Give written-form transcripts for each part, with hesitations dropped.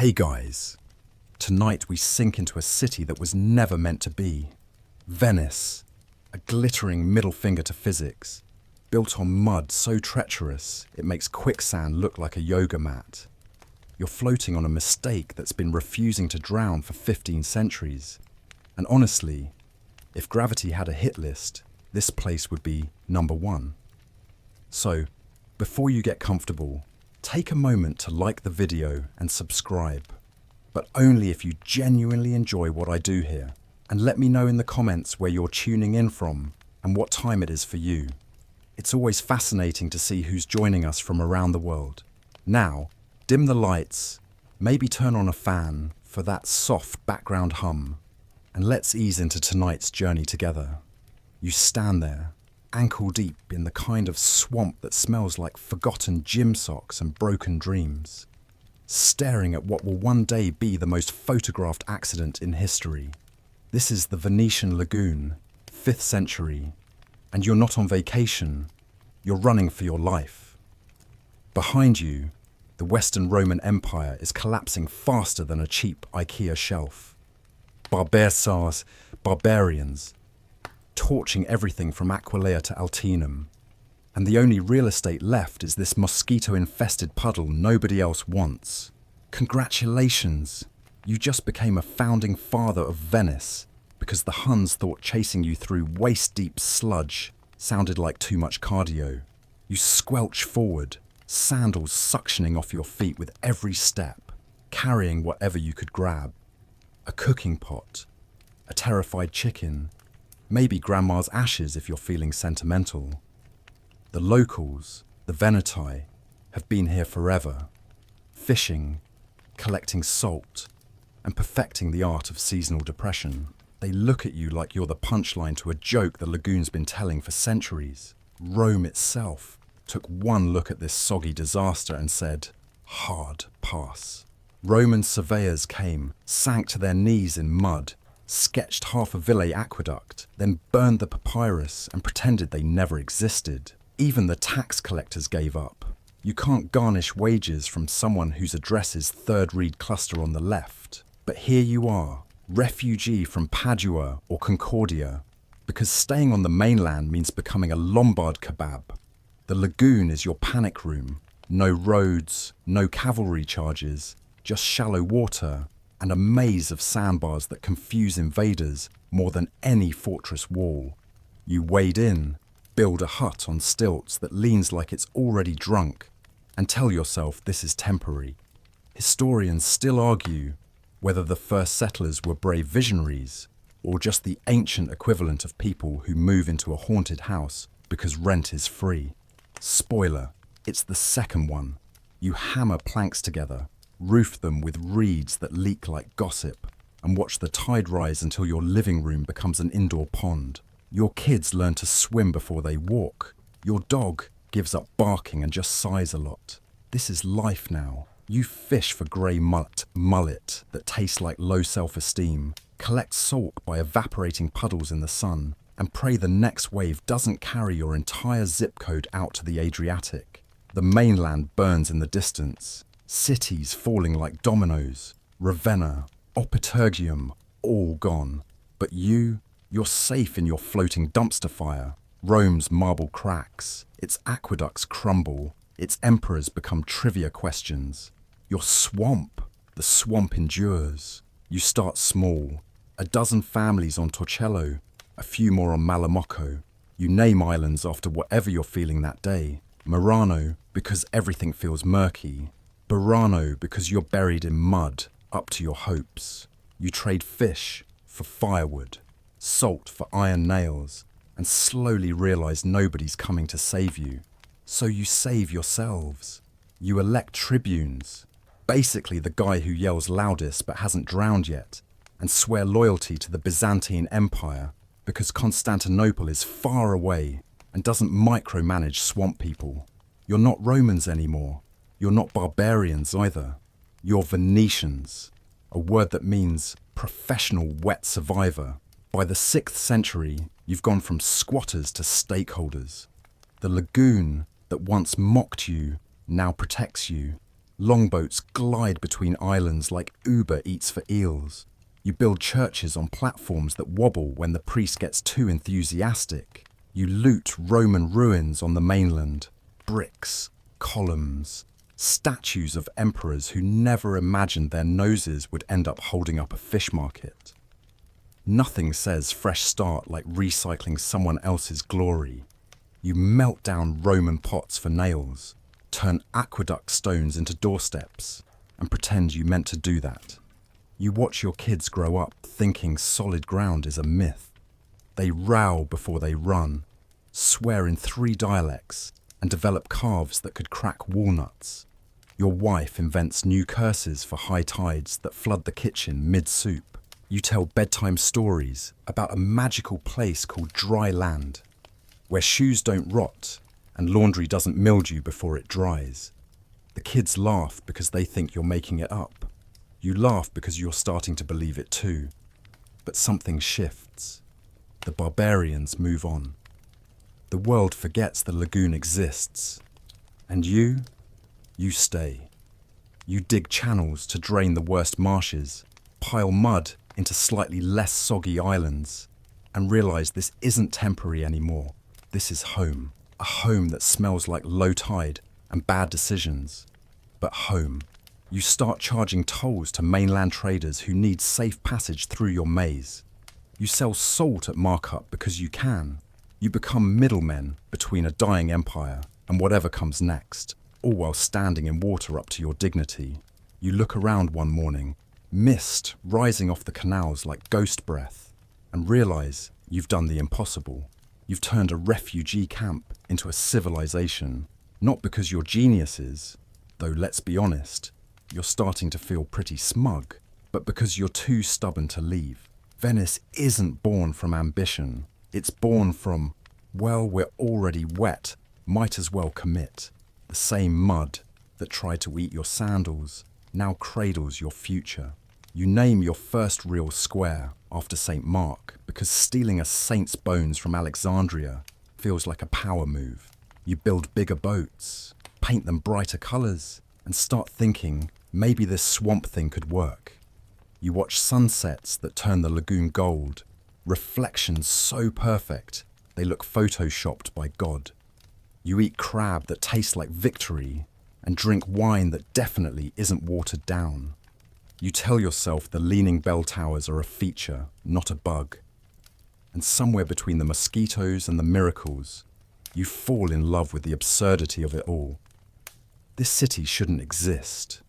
Hey guys, tonight we sink into a city that was never meant to be. Venice, a glittering middle finger to physics, built on mud so treacherous it makes quicksand look like a yoga mat. You're floating on a mistake that's been refusing to drown for 15 centuries. And honestly, if gravity had a hit list, this place would be number one. So, before you get comfortable, take a moment to like the video and subscribe, but only if you genuinely enjoy what I do here. And let me know in the comments where you're tuning in from and what time it is for you. It's always fascinating to see who's joining us from around the world. Now, dim the lights, maybe turn on a fan for that soft background hum, and let's ease into tonight's journey together. You stand there, ankle deep in the kind of swamp that smells like forgotten gym socks and broken dreams, staring at what will one day be the most photographed accident in history. This is the Venetian lagoon, 5th century, and you're not on vacation, you're running for your life. Behind you, the Western Roman Empire is collapsing faster than a cheap IKEA shelf. Barbarians, torching everything from Aquileia to Altinum. And the only real estate left is this mosquito-infested puddle nobody else wants. Congratulations! You just became a founding father of Venice because the Huns thought chasing you through waist-deep sludge sounded like too much cardio. You squelch forward, sandals suctioning off your feet with every step, carrying whatever you could grab. A cooking pot, a terrified chicken, maybe grandma's ashes if you're feeling sentimental. The locals, the Veneti, have been here forever, fishing, collecting salt, and perfecting the art of seasonal depression. They look at you like you're the punchline to a joke the lagoon's been telling for centuries. Rome itself took one look at this soggy disaster and said, hard pass. Roman surveyors came, sank to their knees in mud, sketched half a Ville aqueduct, then burned the papyrus and pretended they never existed. Even the tax collectors gave up. You can't garnish wages from someone whose address is third reed cluster on the left. But here you are, refugee from Padua or Concordia, because staying on the mainland means becoming a Lombard kebab. The lagoon is your panic room. No roads, no cavalry charges, just shallow water and a maze of sandbars that confuse invaders more than any fortress wall. You wade in, build a hut on stilts that leans like it's already drunk, and tell yourself this is temporary. Historians still argue whether the first settlers were brave visionaries or just the ancient equivalent of people who move into a haunted house because rent is free. Spoiler, it's the second one. You hammer planks together, roof them with reeds that leak like gossip, and watch the tide rise until your living room becomes an indoor pond. Your kids learn to swim before they walk. Your dog gives up barking and just sighs a lot. This is life now. You fish for grey mullet that tastes like low self-esteem, collect salt by evaporating puddles in the sun, and pray the next wave doesn't carry your entire zip code out to the Adriatic. The mainland burns in the distance. Cities falling like dominoes, Ravenna, Operturgium, all gone. But you're safe in your floating dumpster fire. Rome's marble cracks, its aqueducts crumble, its emperors become trivia questions. Your swamp, the swamp endures. You start small, a dozen families on Torcello, a few more on Malamocco. You name islands after whatever you're feeling that day. Murano, because everything feels murky. Burano, because you're buried in mud, up to your hopes. You trade fish for firewood, salt for iron nails, and slowly realize nobody's coming to save you. So you save yourselves. You elect tribunes, basically the guy who yells loudest but hasn't drowned yet, and swear loyalty to the Byzantine Empire because Constantinople is far away and doesn't micromanage swamp people. You're not Romans anymore. You're not barbarians either. You're Venetians, a word that means professional wet survivor. By the 6th century, you've gone from squatters to stakeholders. The lagoon that once mocked you now protects you. Longboats glide between islands like Uber eats for eels. You build churches on platforms that wobble when the priest gets too enthusiastic. You loot Roman ruins on the mainland. Bricks, columns, statues of emperors who never imagined their noses would end up holding up a fish market. Nothing says fresh start like recycling someone else's glory. You melt down Roman pots for nails, turn aqueduct stones into doorsteps, and pretend you meant to do that. You watch your kids grow up thinking solid ground is a myth. They row before they run, swear in 3 dialects, and develop calves that could crack walnuts. Your wife invents new curses for high tides that flood the kitchen mid-soup. You tell bedtime stories about a magical place called dry land, where shoes don't rot and laundry doesn't mildew before it dries. The kids laugh because they think you're making it up. You laugh because you're starting to believe it too. But something shifts. The barbarians move on. The world forgets the lagoon exists. And you stay. You dig channels to drain the worst marshes, pile mud into slightly less soggy islands, and realize this isn't temporary anymore. This is home. A home that smells like low tide and bad decisions. But home. You start charging tolls to mainland traders who need safe passage through your maze. You sell salt at markup because you can. You become middlemen between a dying empire and whatever comes next, all while standing in water up to your dignity. You look around one morning, mist rising off the canals like ghost breath, and realize you've done the impossible. You've turned a refugee camp into a civilization, not because you're geniuses, though let's be honest, you're starting to feel pretty smug, but because you're too stubborn to leave. Venice isn't born from ambition. It's born from, well, we're already wet, might as well commit. The same mud that tried to eat your sandals now cradles your future. You name your first real square after St. Mark because stealing a saint's bones from Alexandria feels like a power move. You build bigger boats, paint them brighter colours, and start thinking maybe this swamp thing could work. You watch sunsets that turn the lagoon gold, reflections so perfect they look photoshopped by God. You eat crab that tastes like victory and drink wine that definitely isn't watered down. You tell yourself the leaning bell towers are a feature, not a bug. And somewhere between the mosquitoes and the miracles, you fall in love with the absurdity of it all. This city shouldn't exist.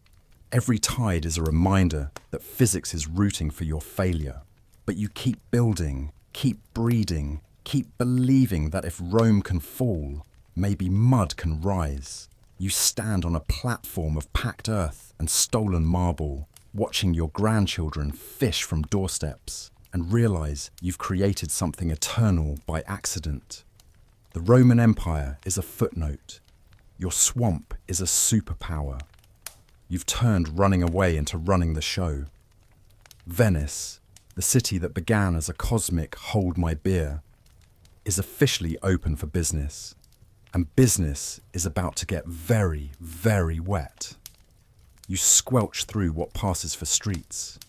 Every tide is a reminder that physics is rooting for your failure. But you keep building, keep breeding, keep believing that if Rome can fall, maybe mud can rise. You stand on a platform of packed earth and stolen marble, watching your grandchildren fish from doorsteps, and realize you've created something eternal by accident. The Roman Empire is a footnote. Your swamp is a superpower. You've turned running away into running the show. Venice, the city that began as a cosmic hold my beer, is officially open for business. And business is about to get very, very wet. You squelch through what passes for streets,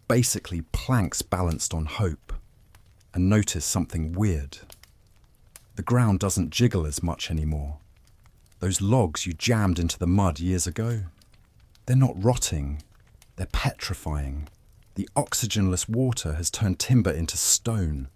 basically planks balanced on hope, and notice something weird. The ground doesn't jiggle as much anymore. Those logs you jammed into the mud years ago, they're not rotting, they're petrifying. The oxygenless water has turned timber into stone,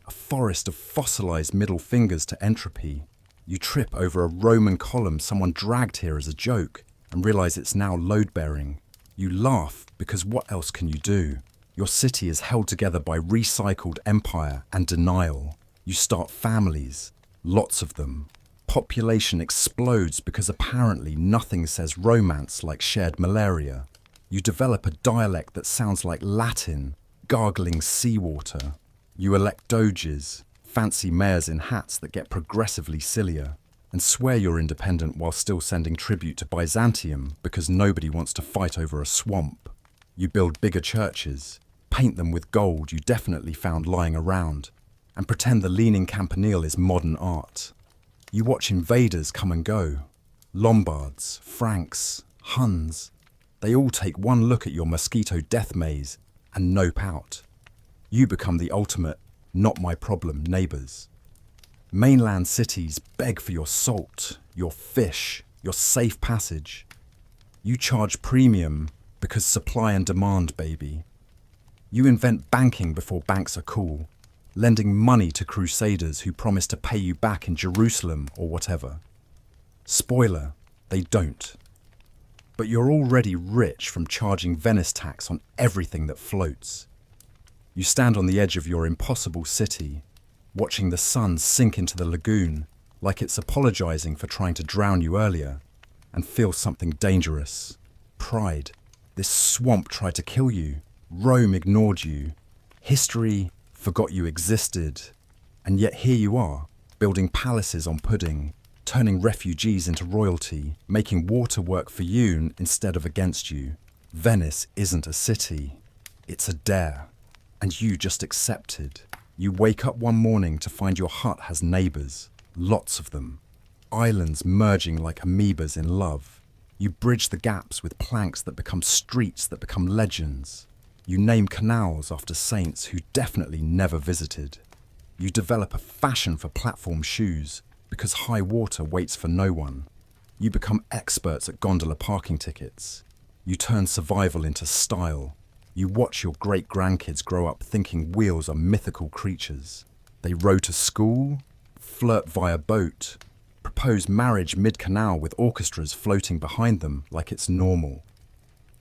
a forest of fossilized middle fingers to entropy. You trip over a Roman column someone dragged here as a joke and realize it's now load-bearing. You laugh because what else can you do? Your city is held together by recycled empire and denial. You start families, lots of them. Population explodes because apparently nothing says romance like shared malaria. You develop a dialect that sounds like Latin, gargling seawater. You elect doges, fancy mayors in hats that get progressively sillier, and swear you're independent while still sending tribute to Byzantium because nobody wants to fight over a swamp. You build bigger churches, paint them with gold you definitely found lying around, and pretend the leaning campanile is modern art. You watch invaders come and go, Lombards, Franks, Huns. They all take one look at your mosquito death maze and nope out. You become the ultimate, not my problem neighbours. Mainland cities beg for your salt, your fish, your safe passage. You charge premium because supply and demand, baby. You invent banking before banks are cool, lending money to crusaders who promise to pay you back in Jerusalem or whatever. Spoiler, they don't. But you're already rich from charging Venice tax on everything that floats. You stand on the edge of your impossible city, watching the sun sink into the lagoon like it's apologizing for trying to drown you earlier, and feel something dangerous. Pride. This swamp tried to kill you. Rome ignored you. History forgot you existed. And yet here you are, building palaces on pudding, turning refugees into royalty, making water work for you instead of against you. Venice isn't a city. It's a dare. And you just accepted. You wake up one morning to find your hut has neighbours. Lots of them. Islands merging like amoebas in love. You bridge the gaps with planks that become streets that become legends. You name canals after saints who definitely never visited. You develop a fashion for platform shoes because high water waits for no one. You become experts at gondola parking tickets. You turn survival into style. You watch your great-grandkids grow up thinking wheels are mythical creatures. They row to school, flirt via boat, propose marriage mid-canal with orchestras floating behind them like it's normal.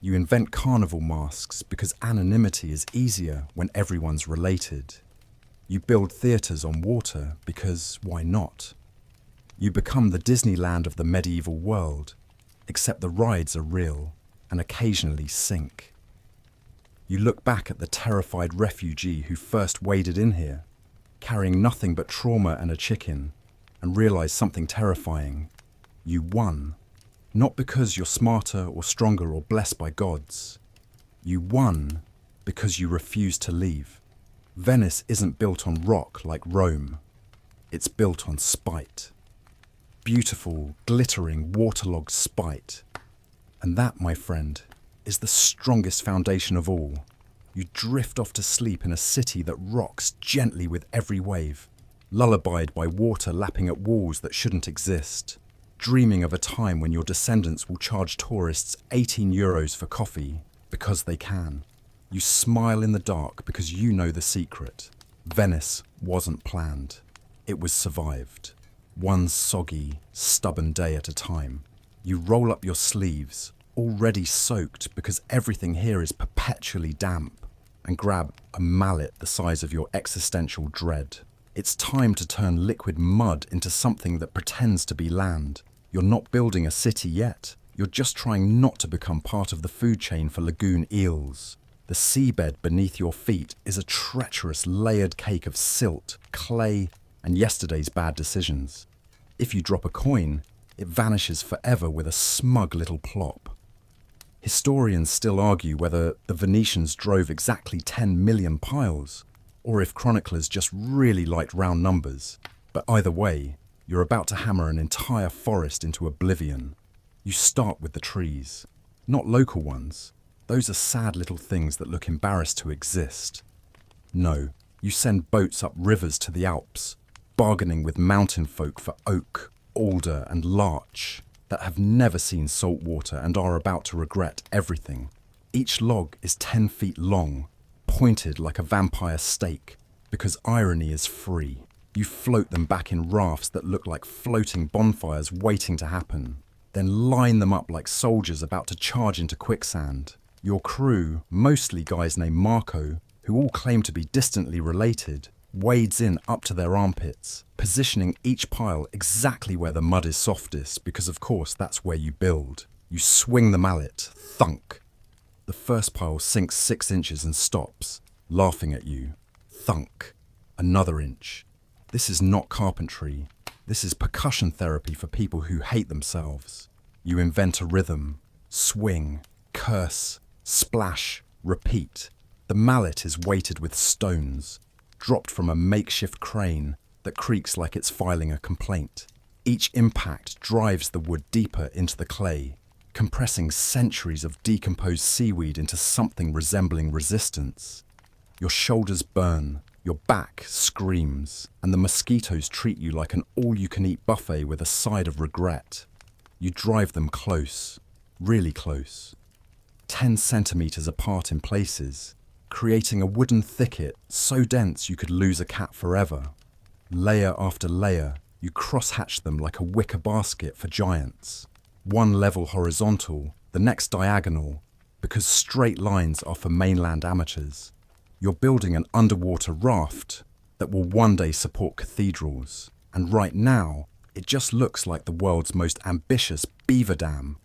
You invent carnival masks because anonymity is easier when everyone's related. You build theatres on water because why not? You become the Disneyland of the medieval world, except the rides are real and occasionally sink. You look back at the terrified refugee who first waded in here, carrying nothing but trauma and a chicken, and realize something terrifying. You won. Not because you're smarter or stronger or blessed by gods. You won because you refused to leave. Venice isn't built on rock like Rome. It's built on spite. Beautiful, glittering, waterlogged spite. And that, my friend, is the strongest foundation of all. You drift off to sleep in a city that rocks gently with every wave, lullabied by water lapping at walls that shouldn't exist, dreaming of a time when your descendants will charge tourists 18 euros for coffee because they can. You smile in the dark because you know the secret. Venice wasn't planned. It was survived. One soggy, stubborn day at a time. You roll up your sleeves, already soaked because everything here is perpetually damp, and grab a mallet the size of your existential dread. It's time to turn liquid mud into something that pretends to be land. You're not building a city yet. You're just trying not to become part of the food chain for lagoon eels. The seabed beneath your feet is a treacherous layered cake of silt, clay, and yesterday's bad decisions. If you drop a coin, it vanishes forever with a smug little plop. Historians still argue whether the Venetians drove exactly 10 million piles, or if chroniclers just really liked round numbers. But either way, you're about to hammer an entire forest into oblivion. You start with the trees, not local ones. Those are sad little things that look embarrassed to exist. No, you send boats up rivers to the Alps, bargaining with mountain folk for oak, alder and larch that have never seen salt water and are about to regret everything. Each log is 10 feet long, pointed like a vampire stake, because irony is free. You float them back in rafts that look like floating bonfires waiting to happen, then line them up like soldiers about to charge into quicksand. Your crew, mostly guys named Marco, who all claim to be distantly related, wades in up to their armpits, positioning each pile exactly where the mud is softest because of course that's where you build. You swing the mallet, thunk. The first pile sinks 6 inches and stops, laughing at you. Thunk. Another inch. This is not carpentry. This is percussion therapy for people who hate themselves. You invent a rhythm. Swing. Curse. Splash. Repeat. The mallet is weighted with stones, dropped from a makeshift crane that creaks like it's filing a complaint. Each impact drives the wood deeper into the clay, compressing centuries of decomposed seaweed into something resembling resistance. Your shoulders burn, your back screams, and the mosquitoes treat you like an all-you-can-eat buffet with a side of regret. You drive them close, really close, 10 centimeters apart in places, creating a wooden thicket so dense you could lose a cat forever. Layer after layer, you cross-hatch them like a wicker basket for giants. One level horizontal, the next diagonal, because straight lines are for mainland amateurs. You're building an underwater raft that will one day support cathedrals, and right now, it just looks like the world's most ambitious beaver dam.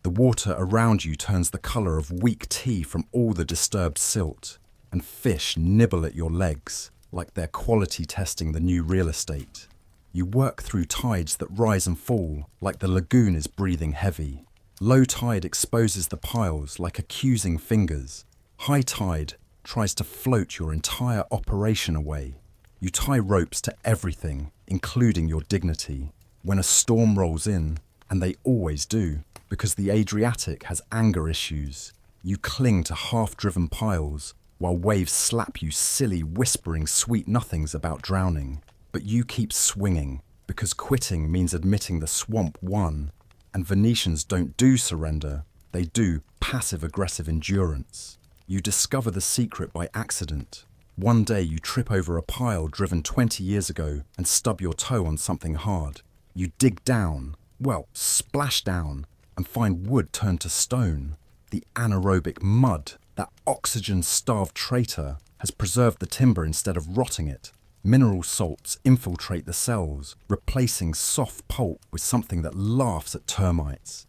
The water around you turns the colour of weak tea from all the disturbed silt, and fish nibble at your legs like they're quality testing the new real estate. You work through tides that rise and fall like the lagoon is breathing heavy. Low tide exposes the piles like accusing fingers. High tide tries to float your entire operation away. You tie ropes to everything, including your dignity. When a storm rolls in, and they always do, because the Adriatic has anger issues, you cling to half-driven piles while waves slap you silly, whispering sweet nothings about drowning. But you keep swinging, because quitting means admitting the swamp won. And Venetians don't do surrender, they do passive-aggressive endurance. You discover the secret by accident. One day you trip over a pile driven 20 years ago and stub your toe on something hard. You dig down, well, splash down, and find wood turned to stone. The anaerobic mud, that oxygen-starved traitor, has preserved the timber instead of rotting it. Mineral salts infiltrate the cells, replacing soft pulp with something that laughs at termites.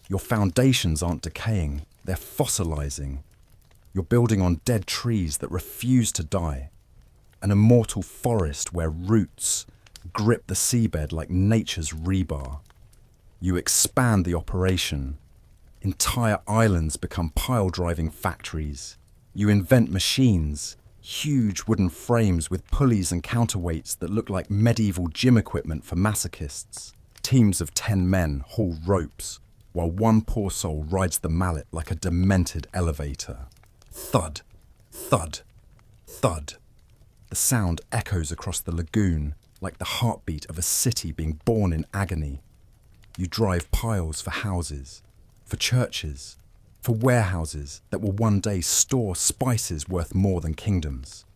Your foundations aren't decaying, they're fossilizing. You're building on dead trees that refuse to die. An immortal forest where roots grip the seabed like nature's rebar. You expand the operation. Entire islands become pile-driving factories. You invent machines, huge wooden frames with pulleys and counterweights that look like medieval gym equipment for masochists. Teams of 10 men haul ropes, while one poor soul rides the mallet like a demented elevator. Thud, thud, thud. The sound echoes across the lagoon like the heartbeat of a city being born in agony. You drive piles for houses, for churches, for warehouses that will one day store spices worth more than kingdoms.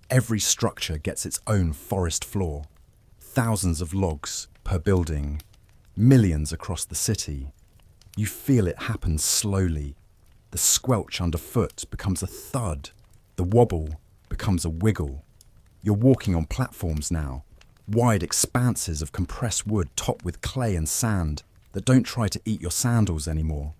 Every structure gets its own forest floor, thousands of logs per building, millions across the city. You feel it happen slowly. The squelch underfoot becomes a thud. The wobble becomes a wiggle. You're walking on platforms now, wide expanses of compressed wood topped with clay and sand that don't try to eat your sandals anymore.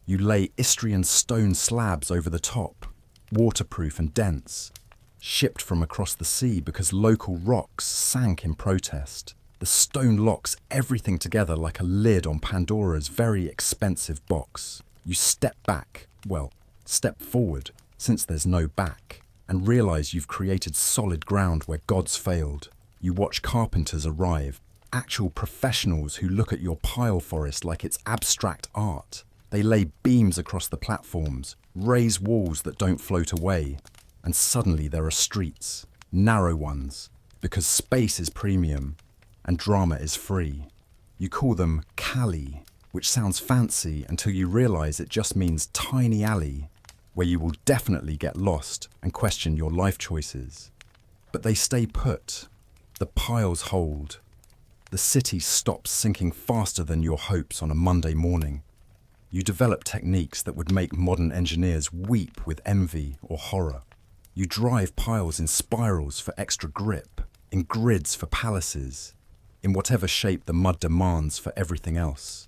You lay Istrian stone slabs over the top, waterproof and dense, shipped from across the sea because local rocks sank in protest. The stone locks everything together like a lid on Pandora's very expensive box. You step back, well, step forward, since there's no back, and realize you've created solid ground where gods failed. You watch carpenters arrive, actual professionals who look at your pile forest like it's abstract art. They lay beams across the platforms, raise walls that don't float away, and suddenly there are streets, narrow ones, because space is premium and drama is free. You call them Cali, which sounds fancy until you realize it just means tiny alley, where you will definitely get lost and question your life choices. But they stay put. The piles hold. The city stops sinking faster than your hopes on a Monday morning. You develop techniques that would make modern engineers weep with envy or horror. You drive piles in spirals for extra grip, in grids for palaces, in whatever shape the mud demands for everything else.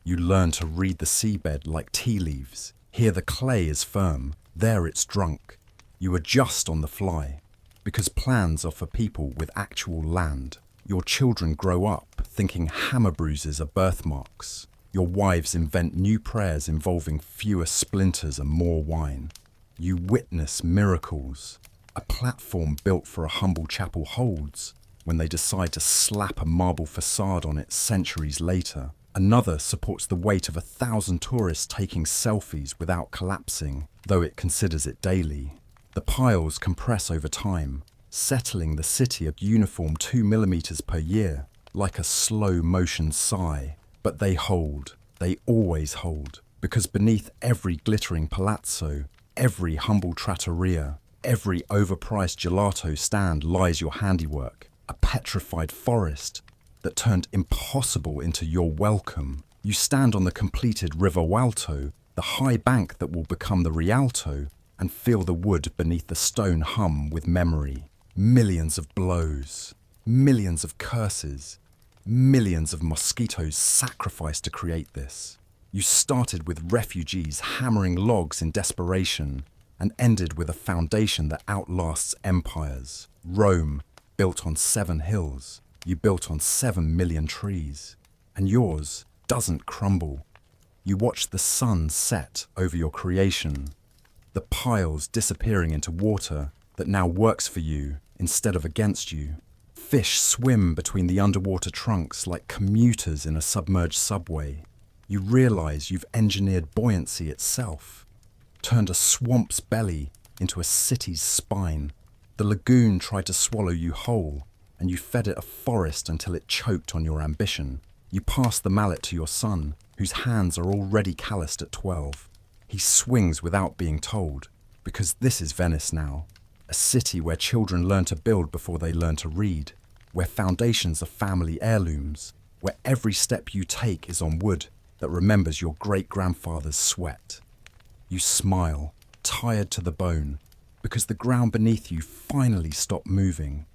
You learn to read the seabed like tea leaves. Here the clay is firm, there it's drunk. You adjust on the fly, because plans are for people with actual land. Your children grow up thinking hammer bruises are birthmarks. Your wives invent new prayers involving fewer splinters and more wine. You witness miracles. A platform built for a humble chapel holds when they decide to slap a marble facade on it centuries later. Another supports the weight of 1,000 tourists taking selfies without collapsing, though it considers it daily. The piles compress over time, settling the city a uniform 2 millimeters per year, like a slow-motion sigh. But they hold, they always hold, because beneath every glittering palazzo, every humble trattoria, every overpriced gelato stand lies your handiwork, a petrified forest that turned impossible into your welcome. You stand on the completed River Walto, the high bank that will become the Rialto, and feel the wood beneath the stone hum with memory. Millions of blows, millions of curses, millions of mosquitoes sacrificed to create this. You started with refugees hammering logs in desperation and ended with a foundation that outlasts empires. Rome, built on 7 hills, you built on 7 million trees. And yours doesn't crumble. You watch the sun set over your creation, the piles disappearing into water that now works for you instead of against you. Fish swim between the underwater trunks like commuters in a submerged subway. You realize you've engineered buoyancy itself, turned a swamp's belly into a city's spine. The lagoon tried to swallow you whole, and you fed it a forest until it choked on your ambition. You pass the mallet to your son, whose hands are already calloused at 12. He swings without being told, because this is Venice now, a city where children learn to build before they learn to read, where foundations are family heirlooms, where every step you take is on wood that remembers your great-grandfather's sweat. You smile, tired to the bone, because the ground beneath you finally stopped moving.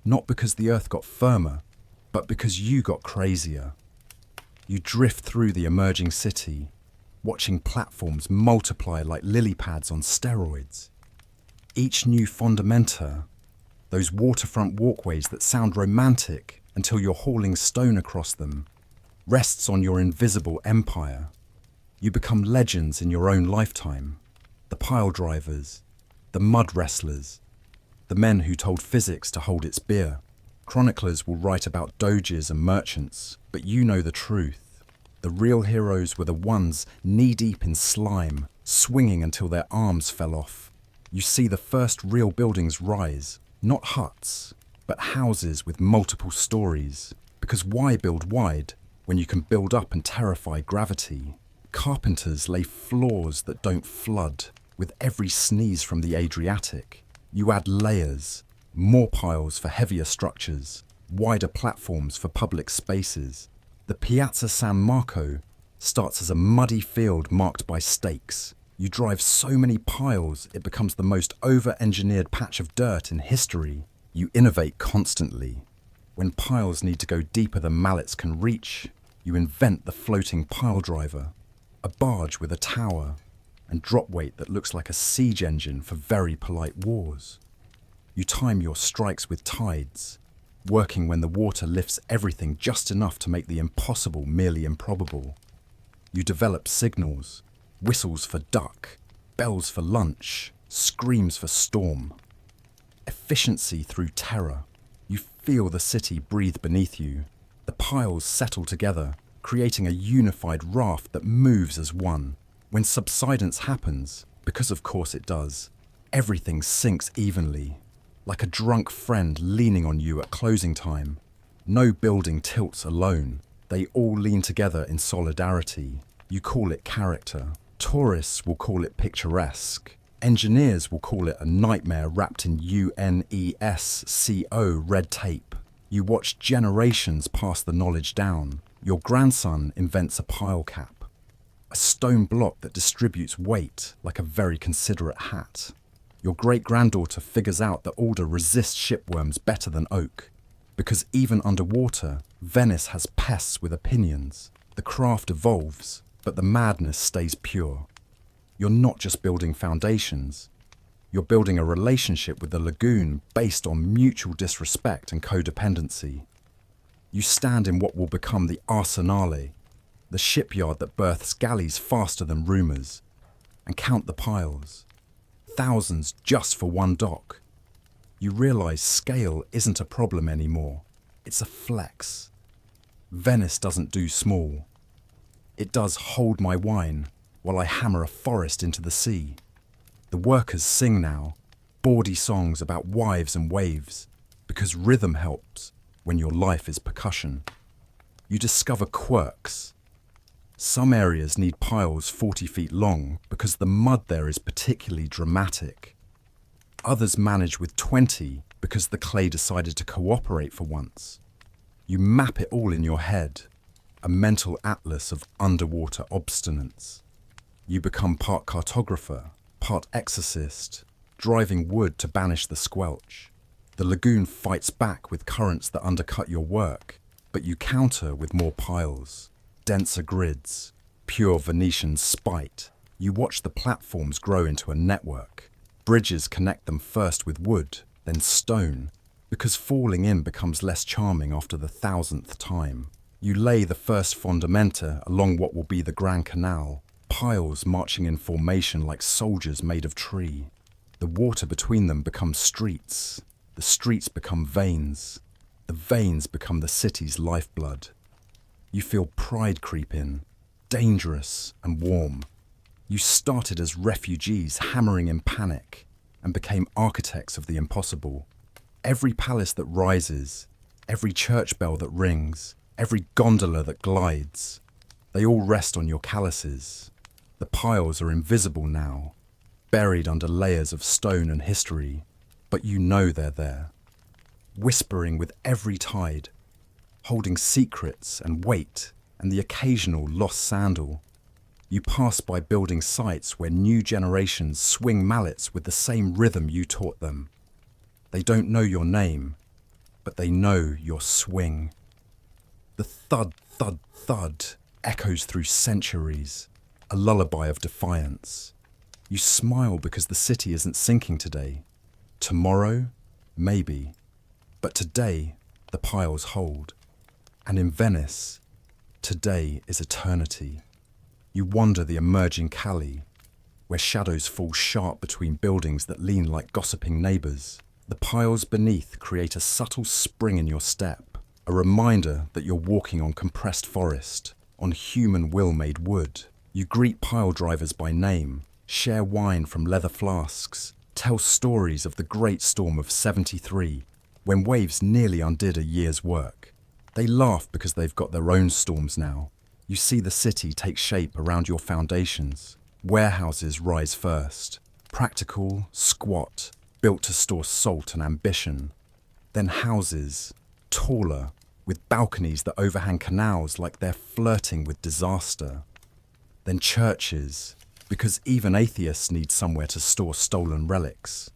Not because the earth got firmer, but because you got crazier. You drift through the emerging city, watching platforms multiply like lily pads on steroids. Each new fondamenta, those waterfront walkways that sound romantic until you're hauling stone across them, rests on your invisible empire. You become legends in your own lifetime. The pile drivers, the mud wrestlers, the men who told physics to hold its beer. Chroniclers will write about doges and merchants, but you know the truth. The real heroes were the ones knee-deep in slime, swinging until their arms fell off. You see the first real buildings rise, not huts, but houses with multiple stories. Because why build wide when you can build up and terrify gravity? Carpenters lay floors that don't flood with every sneeze from the Adriatic. You add layers, more piles for heavier structures, wider platforms for public spaces. The Piazza San Marco starts as a muddy field marked by stakes. You drive so many piles it becomes the most over-engineered patch of dirt in history. You innovate constantly. When piles need to go deeper than mallets can reach, you invent the floating pile driver, a barge with a tower and drop weight that looks like a siege engine for very polite wars. You time your strikes with tides, working when the water lifts everything just enough to make the impossible merely improbable. You develop signals, whistles for duck, bells for lunch, screams for storm. Efficiency through terror. You feel the city breathe beneath you. The piles settle together, creating a unified raft that moves as one. When subsidence happens, because of course it does, everything sinks evenly, like a drunk friend leaning on you at closing time. No building tilts alone. They all lean together in solidarity. You call it character. Tourists will call it picturesque. Engineers will call it a nightmare wrapped in UNESCO red tape. You watch generations pass the knowledge down. Your grandson invents a pile cap, a stone block that distributes weight like a very considerate hat. Your great-granddaughter figures out that alder resists shipworms better than oak. Because even underwater, Venice has pests with opinions. The craft evolves, but the madness stays pure. You're not just building foundations. You're building a relationship with the lagoon based on mutual disrespect and codependency. You stand in what will become the arsenale, the shipyard that births galleys faster than rumours, and count the piles. Thousands just for one dock. You realise scale isn't a problem anymore. It's a flex. Venice doesn't do small. It does hold my wine while I hammer a forest into the sea. The workers sing now, bawdy songs about wives and waves, because rhythm helps when your life is percussion. You discover quirks. Some areas need piles 40 feet long because the mud there is particularly dramatic. Others manage with 20 because the clay decided to cooperate for once. You map it all in your head, a mental atlas of underwater obstinance. You become part cartographer, part exorcist, driving wood to banish the squelch. The lagoon fights back with currents that undercut your work, but you counter with more piles, denser grids, pure Venetian spite. You watch the platforms grow into a network. Bridges connect them first with wood, then stone, because falling in becomes less charming after the 1000th time. You lay the first fondamenta along what will be the Grand Canal, piles marching in formation like soldiers made of tree. The water between them becomes streets. The streets become veins. The veins become the city's lifeblood. You feel pride creep in, dangerous and warm. You started as refugees hammering in panic and became architects of the impossible. Every palace that rises, every church bell that rings, every gondola that glides, they all rest on your calluses. The piles are invisible now, buried under layers of stone and history, but you know they're there, whispering with every tide, holding secrets and weight and the occasional lost sandal. You pass by building sites where new generations swing mallets with the same rhythm you taught them. They don't know your name, but they know your swing. The thud, thud, thud echoes through centuries, a lullaby of defiance. You smile because the city isn't sinking today. Tomorrow, maybe, but today the piles hold. And in Venice, today is eternity. You wander the emerging calle, where shadows fall sharp between buildings that lean like gossiping neighbours. The piles beneath create a subtle spring in your step, a reminder that you're walking on compressed forest, on human will made wood. You greet pile drivers by name, share wine from leather flasks, tell stories of the great storm of '73, when waves nearly undid a year's work. They laugh because they've got their own storms now. You see the city take shape around your foundations. Warehouses rise first, practical, squat, built to store salt and ambition. Then houses, taller, with balconies that overhang canals like they're flirting with disaster. Then churches, because even atheists need somewhere to store stolen relics.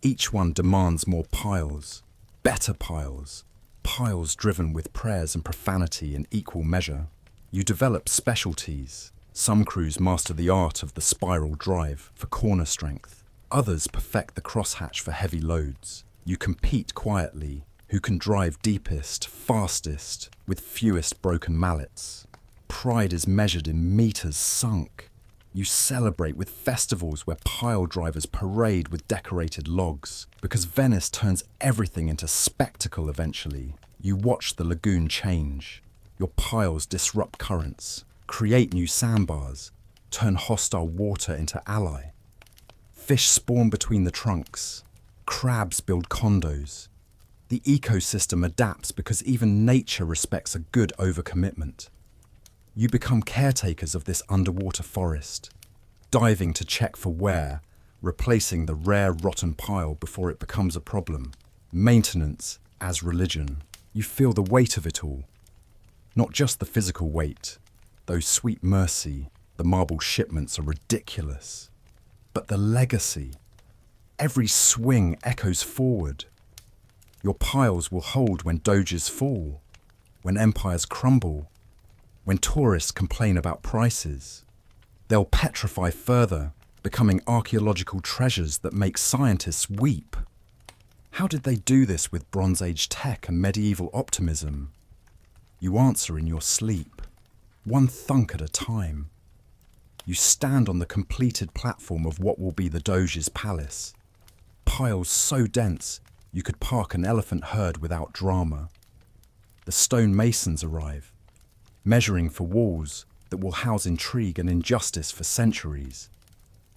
Each one demands more piles, better piles, piles driven with prayers and profanity in equal measure. You develop specialties. Some crews master the art of the spiral drive for corner strength. Others perfect the crosshatch for heavy loads. You compete quietly, who can drive deepest, fastest, with fewest broken mallets. Pride is measured in meters sunk. You celebrate with festivals where pile drivers parade with decorated logs, because Venice turns everything into spectacle eventually. You watch the lagoon change. Your piles disrupt currents, create new sandbars, turn hostile water into ally. Fish spawn between the trunks. Crabs build condos. The ecosystem adapts because even nature respects a good overcommitment. You become caretakers of this underwater forest, diving to check for wear, replacing the rare rotten pile before it becomes a problem. Maintenance as religion. You feel the weight of it all. Not just the physical weight, though sweet mercy, the marble shipments are ridiculous. But the legacy. Every swing echoes forward. Your piles will hold when doges fall, when empires crumble, when tourists complain about prices. They'll petrify further, becoming archaeological treasures that make scientists weep. How did they do this with Bronze Age tech and medieval optimism? You answer in your sleep, one thunk at a time. You stand on the completed platform of what will be the Doge's palace. Piles so dense, you could park an elephant herd without drama. The stonemasons arrive, measuring for walls that will house intrigue and injustice for centuries.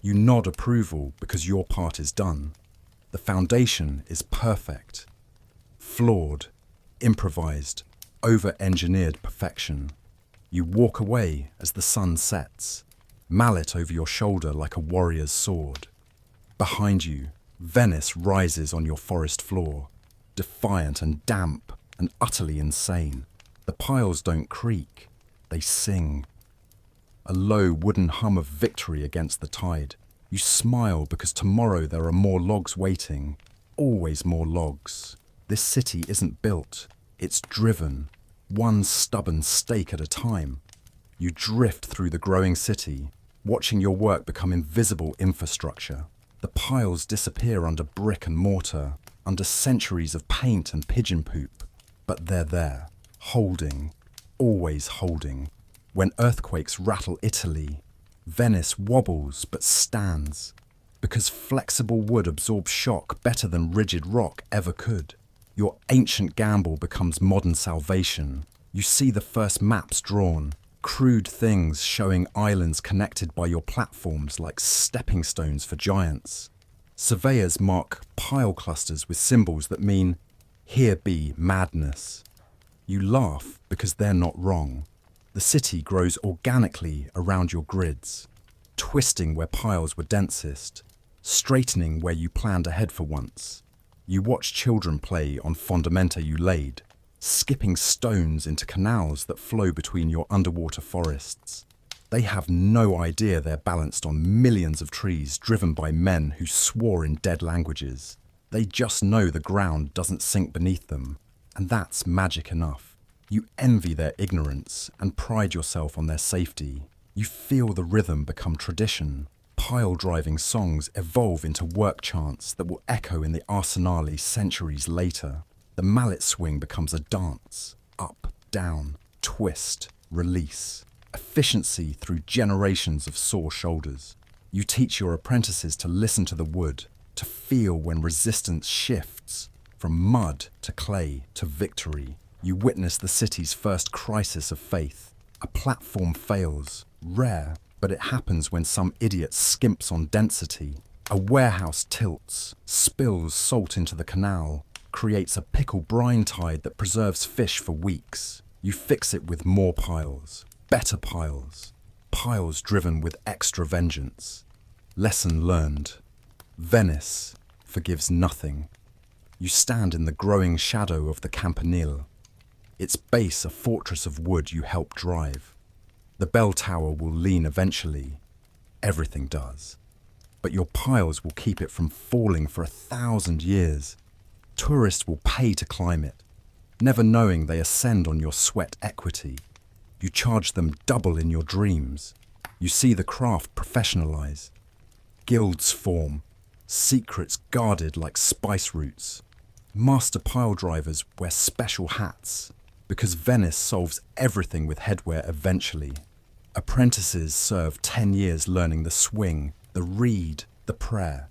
You nod approval because your part is done. The foundation is perfect. Flawed, improvised, over-engineered perfection. You walk away as the sun sets, mallet over your shoulder like a warrior's sword. Behind you, Venice rises on your forest floor, defiant and damp and utterly insane. The piles don't creak, they sing. A low wooden hum of victory against the tide. You smile because tomorrow there are more logs waiting, always more logs. This city isn't built, it's driven, one stubborn stake at a time. You drift through the growing city, watching your work become invisible infrastructure. The piles disappear under brick and mortar, under centuries of paint and pigeon poop. But they're there, holding, always holding. When earthquakes rattle Italy, Venice wobbles but stands, because flexible wood absorbs shock better than rigid rock ever could. Your ancient gamble becomes modern salvation. You see the first maps drawn, crude things showing islands connected by your platforms like stepping stones for giants. Surveyors mark pile clusters with symbols that mean, here be madness. You laugh because they're not wrong. The city grows organically around your grids, twisting where piles were densest, straightening where you planned ahead for once. You watch children play on fondamenta you laid, skipping stones into canals that flow between your underwater forests. They have no idea they're balanced on millions of trees driven by men who swore in dead languages. They just know the ground doesn't sink beneath them, and that's magic enough. You envy their ignorance and pride yourself on their safety. You feel the rhythm become tradition. Pile-driving songs evolve into work chants that will echo in the arsenale centuries later. The mallet swing becomes a dance. Up, down, twist, release. Efficiency through generations of sore shoulders. You teach your apprentices to listen to the wood, to feel when resistance shifts, from mud to clay to victory. You witness the city's first crisis of faith. A platform fails, rare, but it happens when some idiot skimps on density. A warehouse tilts, spills salt into the canal, creates a pickle brine tide that preserves fish for weeks. You fix it with more piles, better piles, piles driven with extra vengeance. Lesson learned. Venice forgives nothing. You stand in the growing shadow of the Campanile, its base a fortress of wood you help drive. The bell tower will lean eventually. Everything does. But your piles will keep it from falling for 1,000 years. Tourists will pay to climb it, never knowing they ascend on your sweat equity. You charge them double in your dreams. You see the craft professionalize. Guilds form, secrets guarded like spice routes. Master pile drivers wear special hats, because Venice solves everything with headwear eventually. Apprentices serve 10 years learning the swing, the reed, the prayer.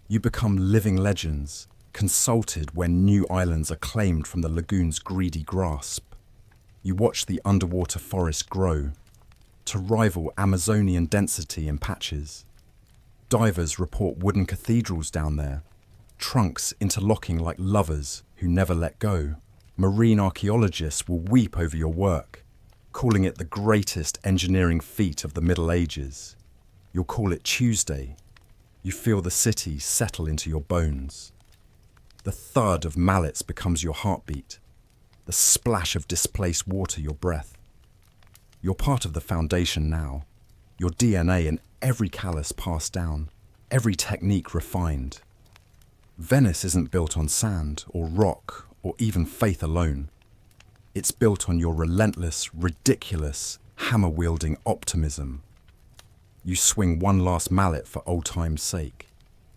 You become living legends, consulted when new islands are claimed from the lagoon's greedy grasp. You watch the underwater forest grow, to rival Amazonian density in patches. Divers report wooden cathedrals down there, trunks interlocking like lovers who never let go. Marine archaeologists will weep over your work, calling it the greatest engineering feat of the Middle Ages. You'll call it Tuesday. You feel the city settle into your bones. The thud of mallets becomes your heartbeat, the splash of displaced water your breath. You're part of the foundation now, your DNA in every callus passed down, every technique refined. Venice isn't built on sand or rock or even faith alone. It's built on your relentless, ridiculous, hammer-wielding optimism. You swing one last mallet for old time's sake,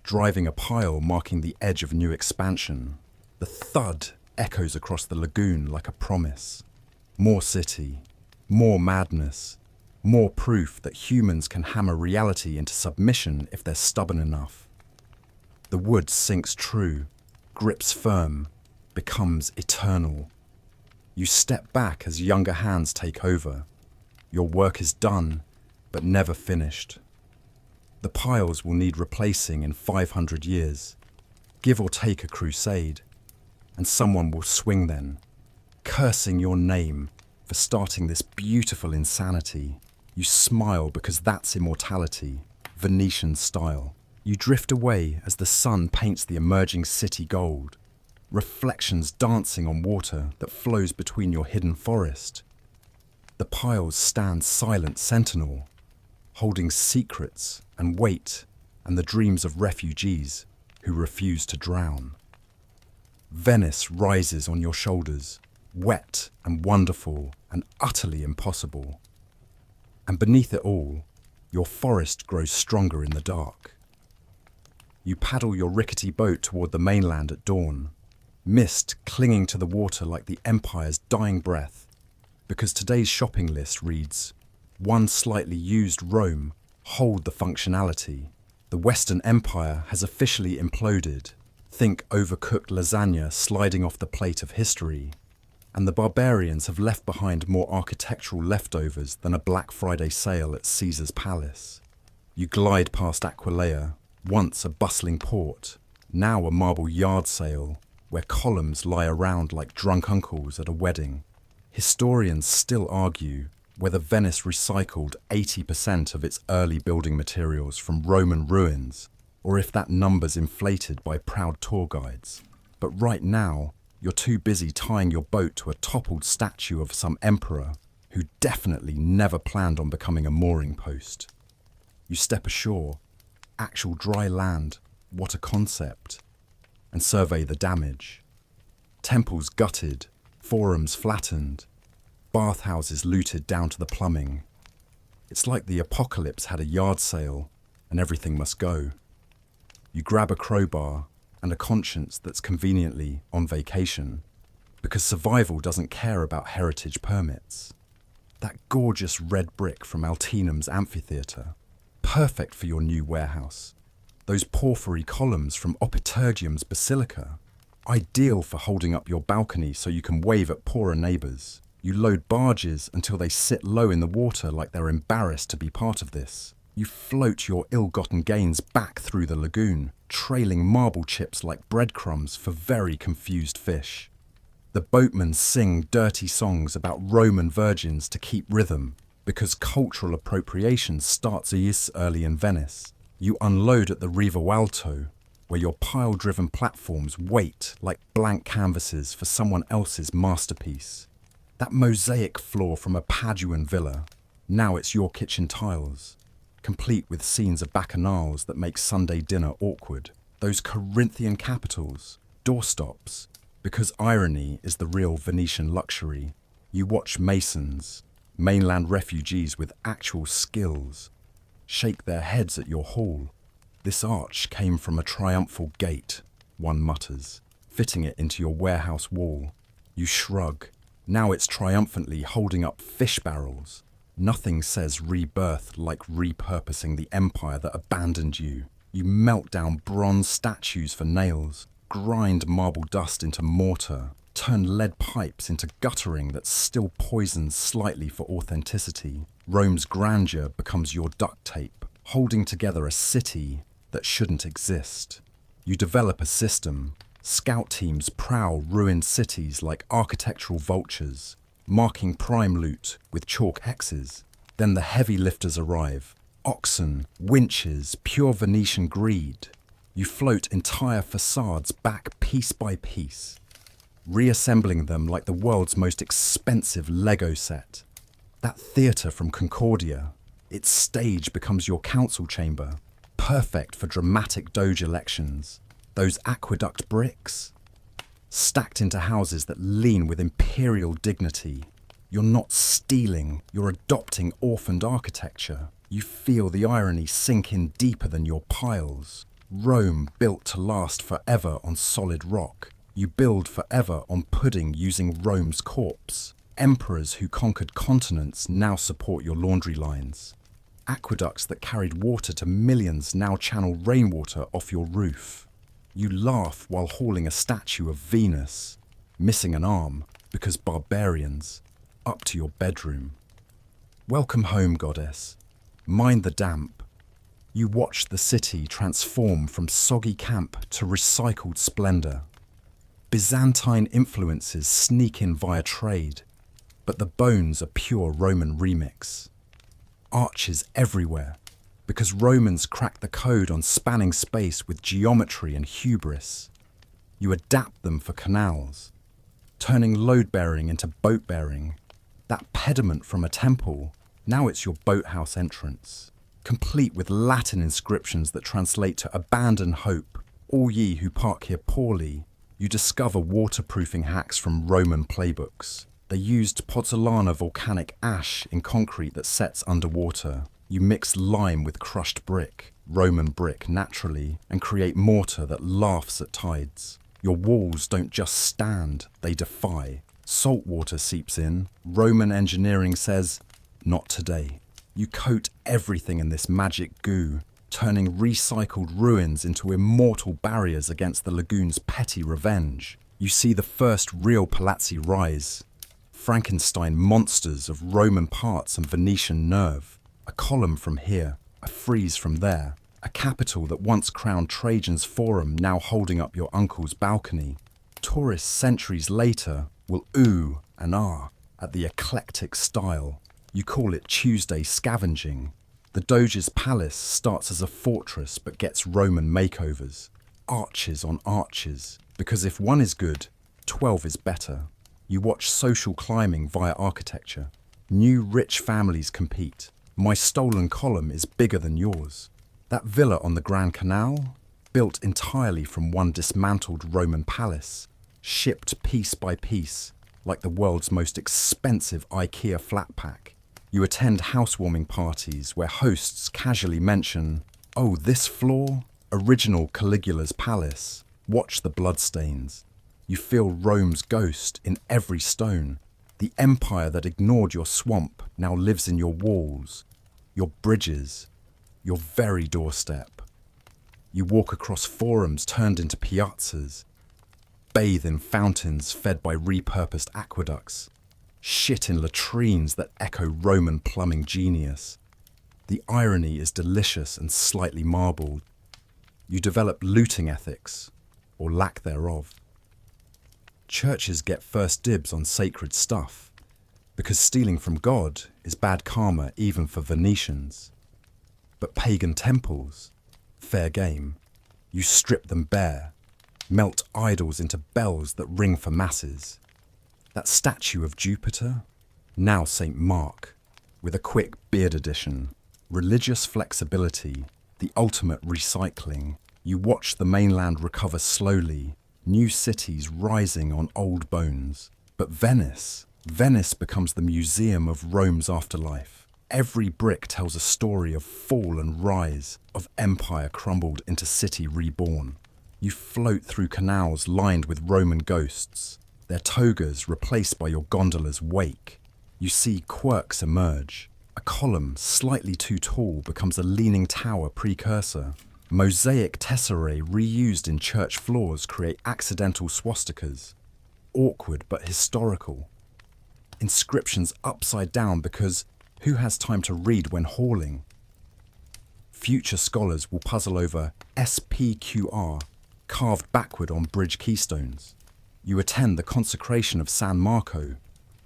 driving a pile marking the edge of new expansion. The thud echoes across the lagoon like a promise. More city, more madness, more proof that humans can hammer reality into submission if they're stubborn enough. The wood sinks true, grips firm, becomes eternal. You step back as younger hands take over. Your work is done, but never finished. The piles will need replacing in 500 years, give or take a crusade, and someone will swing then, cursing your name for starting this beautiful insanity. You smile because that's immortality, Venetian style. You drift away as the sun paints the emerging city gold, reflections dancing on water that flows between your hidden forest. The piles stand silent sentinel, holding secrets and weight and the dreams of refugees who refuse to drown. Venice rises on your shoulders, wet and wonderful and utterly impossible. And beneath it all, your forest grows stronger in the dark. You paddle your rickety boat toward the mainland at dawn, mist clinging to the water like the empire's dying breath, because today's shopping list reads, "One slightly used Rome, hold the functionality." The Western Empire has officially imploded. Think overcooked lasagna sliding off the plate of history. And the barbarians have left behind more architectural leftovers than a Black Friday sale at Caesar's Palace. You glide past Aquileia, once a bustling port, now a marble yard sale, where columns lie around like drunk uncles at a wedding. Historians still argue whether Venice recycled 80% of its early building materials from Roman ruins, or if that number's inflated by proud tour guides. But right now, you're too busy tying your boat to a toppled statue of some emperor who definitely never planned on becoming a mooring post. You step ashore, actual dry land, what a concept, and survey the damage. Temples gutted, forums flattened, bathhouses looted down to the plumbing. It's like the apocalypse had a yard sale and everything must go. You grab a crowbar and a conscience that's conveniently on vacation, because survival doesn't care about heritage permits. That gorgeous red brick from Altinum's amphitheatre, perfect for your new warehouse. Those porphyry columns from Opitergium's basilica, ideal for holding up your balcony so you can wave at poorer neighbours. You load barges until they sit low in the water like they're embarrassed to be part of this. You float your ill-gotten gains back through the lagoon, trailing marble chips like breadcrumbs for very confused fish. The boatmen sing dirty songs about Roman virgins to keep rhythm, because cultural appropriation starts early in Venice. You unload at the Riva Alto, where your pile-driven platforms wait like blank canvases for someone else's masterpiece. That mosaic floor from a Paduan villa, now it's your kitchen tiles, complete with scenes of bacchanals that make Sunday dinner awkward. Those Corinthian capitals, doorstops, because irony is the real Venetian luxury. You watch masons, mainland refugees with actual skills, shake their heads at your hall. This arch came from a triumphal gate, one mutters, fitting it into your warehouse wall. You shrug. Now it's triumphantly holding up fish barrels. Nothing says rebirth like repurposing the empire that abandoned you. You melt down bronze statues for nails, grind marble dust into mortar, turn lead pipes into guttering that still poisons slightly for authenticity. Rome's grandeur becomes your duct tape, holding together a city that shouldn't exist. You develop a system. Scout teams prowl ruined cities like architectural vultures, marking prime loot with chalk hexes. Then the heavy lifters arrive. Oxen, winches, pure Venetian greed. You float entire facades back piece by piece, reassembling them like the world's most expensive Lego set. That theatre from Concordia, its stage becomes your council chamber, perfect for dramatic Doge elections. Those aqueduct bricks, stacked into houses that lean with imperial dignity. You're not stealing, you're adopting orphaned architecture. You feel the irony sink in deeper than your piles. Rome built to last forever on solid rock. You build forever on pudding using Rome's corpse. Emperors who conquered continents now support your laundry lines. Aqueducts that carried water to millions now channel rainwater off your roof. You laugh while hauling a statue of Venus, missing an arm, because barbarians, up to your bedroom. Welcome home, goddess. Mind the damp. You watch the city transform from soggy camp to recycled splendor. Byzantine influences sneak in via trade, but the bones are pure Roman remix. Arches everywhere, because Romans cracked the code on spanning space with geometry and hubris. You adapt them for canals, turning load-bearing into boat-bearing. That pediment from a temple, now it's your boathouse entrance, complete with Latin inscriptions that translate to abandon hope, all ye who park here poorly. You discover waterproofing hacks from Roman playbooks. They used pozzolana volcanic ash in concrete that sets underwater. You mix lime with crushed brick, Roman brick naturally, and create mortar that laughs at tides. Your walls don't just stand, they defy. Salt water seeps in. Roman engineering says, not today. You coat everything in this magic goo, turning recycled ruins into immortal barriers against the lagoon's petty revenge. You see the first real palazzi rise. Frankenstein monsters of Roman parts and Venetian nerve. A column from here, a frieze from there. A capital that once crowned Trajan's Forum now holding up your uncle's balcony. Tourists centuries later will ooh and ah at the eclectic style. You call it Tuesday scavenging. The Doge's palace starts as a fortress but gets Roman makeovers. Arches on arches, because if one is good, 12 is better. You watch social climbing via architecture. New rich families compete. My stolen column is bigger than yours. That villa on the Grand Canal, built entirely from one dismantled Roman palace, shipped piece by piece, like the world's most expensive IKEA flat pack. You attend housewarming parties where hosts casually mention, oh, this floor, original Caligula's palace. Watch the bloodstains. You feel Rome's ghost in every stone. The empire that ignored your swamp now lives in your walls, your bridges, your very doorstep. You walk across forums turned into piazzas, bathe in fountains fed by repurposed aqueducts, shit in latrines that echo Roman plumbing genius. The irony is delicious and slightly marbled. You develop looting ethics, or lack thereof. Churches get first dibs on sacred stuff, because stealing from God is bad karma even for Venetians. But pagan temples, fair game. You strip them bare, melt idols into bells that ring for masses. That statue of Jupiter, now St. Mark, with a quick beard addition. Religious flexibility, the ultimate recycling. You watch the mainland recover slowly, new cities rising on old bones. But Venice becomes the museum of Rome's afterlife. Every brick tells a story of fall and rise, of empire crumbled into city reborn. You float through canals lined with Roman ghosts, their togas replaced by your gondola's wake. You see quirks emerge. A column slightly too tall becomes a leaning tower precursor. Mosaic tesserae reused in church floors create accidental swastikas. Awkward but historical. Inscriptions upside down because who has time to read when hauling? Future scholars will puzzle over SPQR carved backward on bridge keystones. You attend the consecration of San Marco,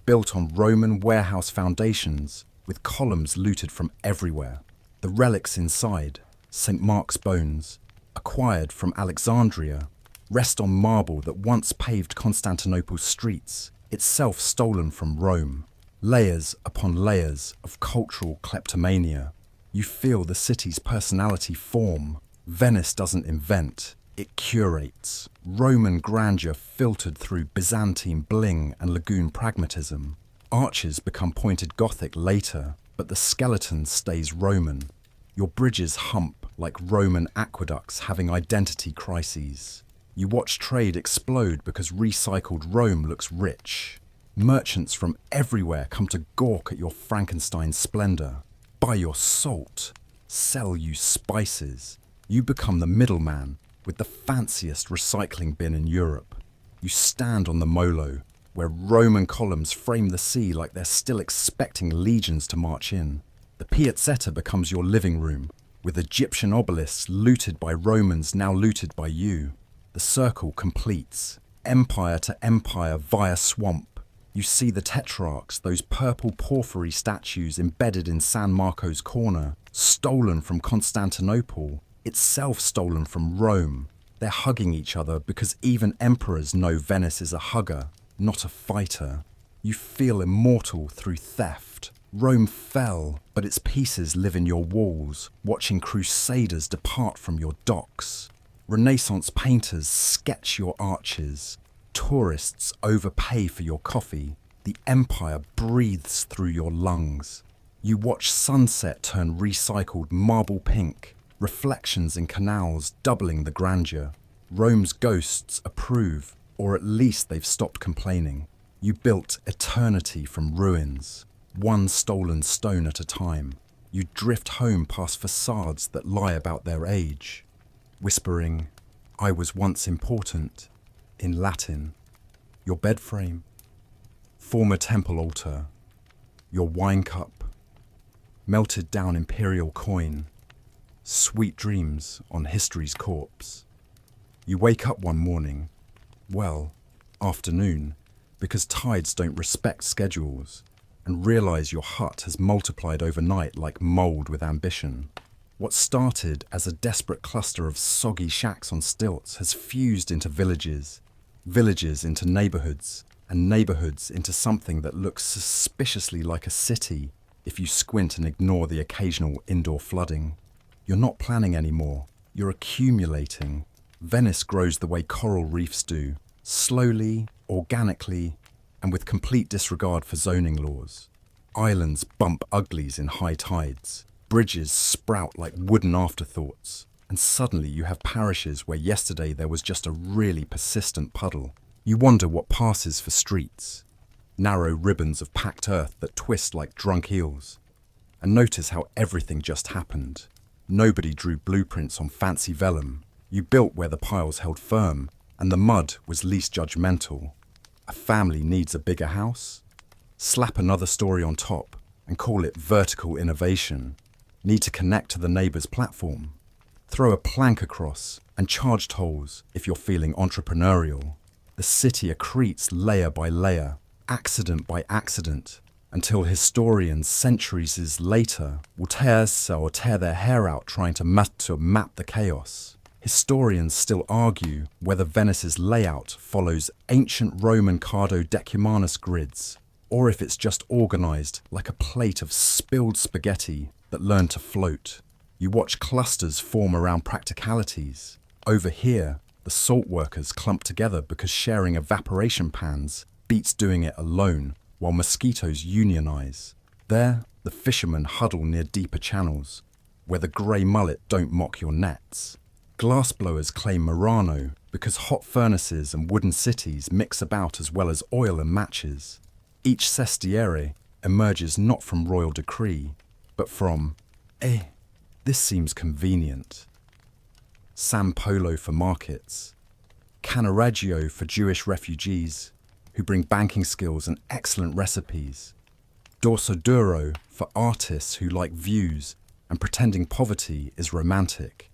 built on Roman warehouse foundations with columns looted from everywhere. The relics inside, St. Mark's bones, acquired from Alexandria, rest on marble that once paved Constantinople's streets, itself stolen from Rome. Layers upon layers of cultural kleptomania. You feel the city's personality form. Venice doesn't invent, it curates. Roman grandeur filtered through Byzantine bling and lagoon pragmatism. Arches become pointed Gothic later, but the skeleton stays Roman. Your bridges hump like Roman aqueducts having identity crises. You watch trade explode because recycled Rome looks rich. Merchants from everywhere come to gawk at your Frankenstein splendor. Buy your salt, sell you spices. You become the middleman with the fanciest recycling bin in Europe. You stand on the molo, where Roman columns frame the sea like they're still expecting legions to march in. The Piazzetta becomes your living room, with Egyptian obelisks looted by Romans now looted by you. The circle completes, empire to empire via swamp. You see the tetrarchs, those purple porphyry statues embedded in San Marco's corner, stolen from Constantinople, itself stolen from Rome. They're hugging each other because even emperors know Venice is a hugger, not a fighter. You feel immortal through theft. Rome fell, but its pieces live in your walls, watching crusaders depart from your docks. Renaissance painters sketch your arches. Tourists overpay for your coffee. The empire breathes through your lungs. You watch sunset turn recycled marble pink, reflections in canals doubling the grandeur. Rome's ghosts approve, or at least they've stopped complaining. You built eternity from ruins, one stolen stone at a time. You drift home past facades that lie about their age, whispering, "I was once important," in Latin. Your bed frame, former temple altar, your wine cup, melted down imperial coin, sweet dreams on history's corpse. You wake up one morning, well, afternoon, because tides don't respect schedules, and realize your hut has multiplied overnight like mold with ambition. What started as a desperate cluster of soggy shacks on stilts has fused into villages, villages into neighborhoods, and neighborhoods into something that looks suspiciously like a city if you squint and ignore the occasional indoor flooding. You're not planning anymore, you're accumulating. Venice grows the way coral reefs do, slowly, organically, and with complete disregard for zoning laws. Islands bump uglies in high tides. Bridges sprout like wooden afterthoughts. And suddenly you have parishes where yesterday there was just a really persistent puddle. You wonder what passes for streets. Narrow ribbons of packed earth that twist like drunk eels. And notice how everything just happened. Nobody drew blueprints on fancy vellum. You built where the piles held firm, and the mud was least judgmental. A family needs a bigger house? Slap another story on top and call it vertical innovation. Need to connect to the neighbour's platform? Throw a plank across and charge tolls if you're feeling entrepreneurial. The city accretes layer by layer, accident by accident, until historians centuries later will tear their hair out trying to map the chaos. Historians still argue whether Venice's layout follows ancient Roman Cardo Decumanus grids, or if it's just organised like a plate of spilled spaghetti that learned to float. You watch clusters form around practicalities. Over here, the salt workers clump together because sharing evaporation pans beats doing it alone, while mosquitoes unionize. There, the fishermen huddle near deeper channels, where the grey mullet don't mock your nets. Glassblowers claim Murano because hot furnaces and wooden cities mix about as well as oil and matches. Each sestiere emerges not from royal decree, but from, this seems convenient. San Polo for markets. Canaraggio for Jewish refugees who bring banking skills and excellent recipes. Dorsoduro for artists who like views and pretending poverty is romantic.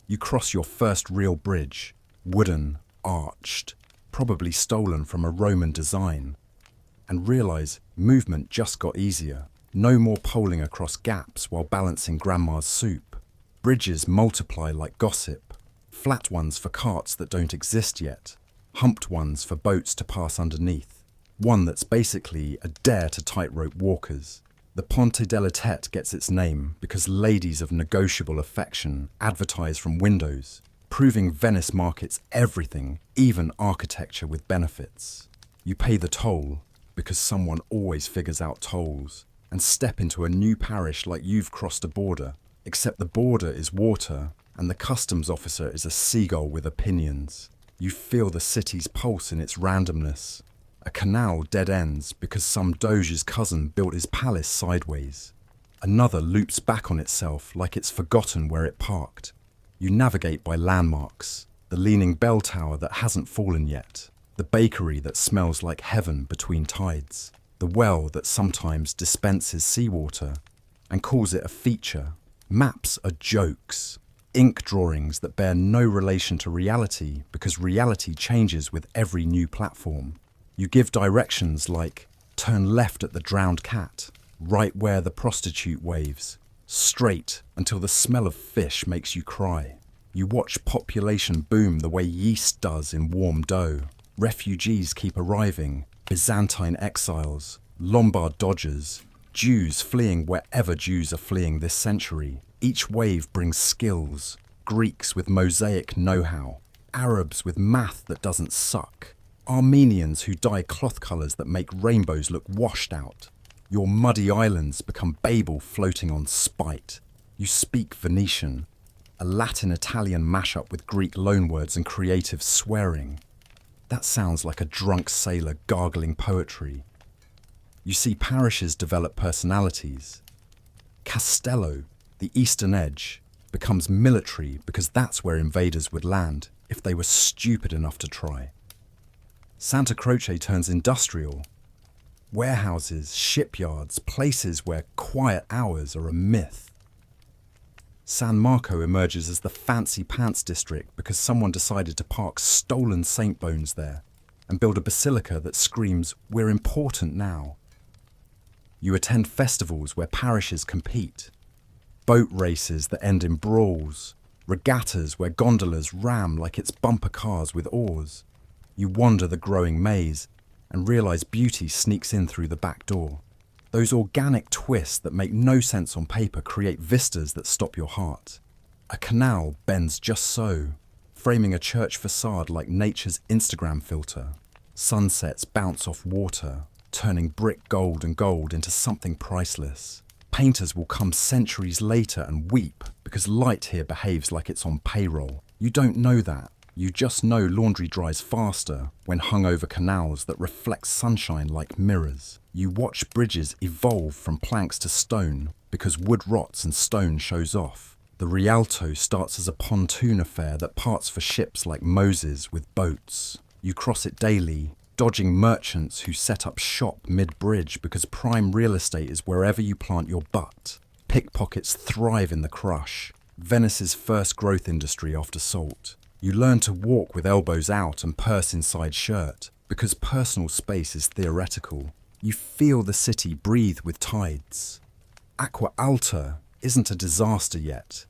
You cross your first real bridge, wooden, arched, probably stolen from a Roman design, and realize movement just got easier. No more poling across gaps while balancing grandma's soup. Bridges multiply like gossip, flat ones for carts that don't exist yet, humped ones for boats to pass underneath. One that's basically a dare to tightrope walkers. The Ponte della Tette gets its name because ladies of negotiable affection advertise from windows, proving Venice markets everything, even architecture with benefits. You pay the toll because someone always figures out tolls, and step into a new parish like you've crossed a border, except the border is water and the customs officer is a seagull with opinions. You feel the city's pulse in its randomness. A canal dead ends because some doge's cousin built his palace sideways. Another loops back on itself like it's forgotten where it parked. You navigate by landmarks, the leaning bell tower that hasn't fallen yet, The bakery that smells like heaven between tides. The well that sometimes dispenses seawater and calls it a feature. Maps are jokes. Ink drawings that bear no relation to reality because reality changes with every new platform. You give directions like turn left at the drowned cat, right where the prostitute waves, straight until the smell of fish makes you cry. You watch population boom the way yeast does in warm dough. Refugees keep arriving, Byzantine exiles, Lombard dodgers, Jews fleeing wherever Jews are fleeing this century. Each wave brings skills, Greeks with mosaic know-how, Arabs with math that doesn't suck, Armenians who dye cloth colours that make rainbows look washed out. Your muddy islands become Babel floating on spite. You speak Venetian, a Latin-Italian mashup with Greek loanwords and creative swearing. That sounds like a drunk sailor gargling poetry. You see parishes develop personalities. Castello, the eastern edge, becomes military because that's where invaders would land if they were stupid enough to try. Santa Croce turns industrial. Warehouses, shipyards, places where quiet hours are a myth. San Marco emerges as the fancy pants district because someone decided to park stolen saint bones there and build a basilica that screams, "We're important now." You attend festivals where parishes compete, boat races that end in brawls, regattas where gondolas ram like it's bumper cars with oars. You wander the growing maze and realise beauty sneaks in through the back door. Those organic twists that make no sense on paper create vistas that stop your heart. A canal bends just so, framing a church facade like nature's Instagram filter. Sunsets bounce off water, turning brick gold and gold into something priceless. Painters will come centuries later and weep because light here behaves like it's on payroll. You don't know that. You just know laundry dries faster when hung over canals that reflect sunshine like mirrors. You watch bridges evolve from planks to stone because wood rots and stone shows off. The Rialto starts as a pontoon affair that parts for ships like Moses with boats. You cross it daily, dodging merchants who set up shop mid-bridge because prime real estate is wherever you plant your butt. Pickpockets thrive in the crush, Venice's first growth industry after salt. You learn to walk with elbows out and purse inside shirt because personal space is theoretical. You feel the city breathe with tides. Aqua Alta isn't a disaster yet.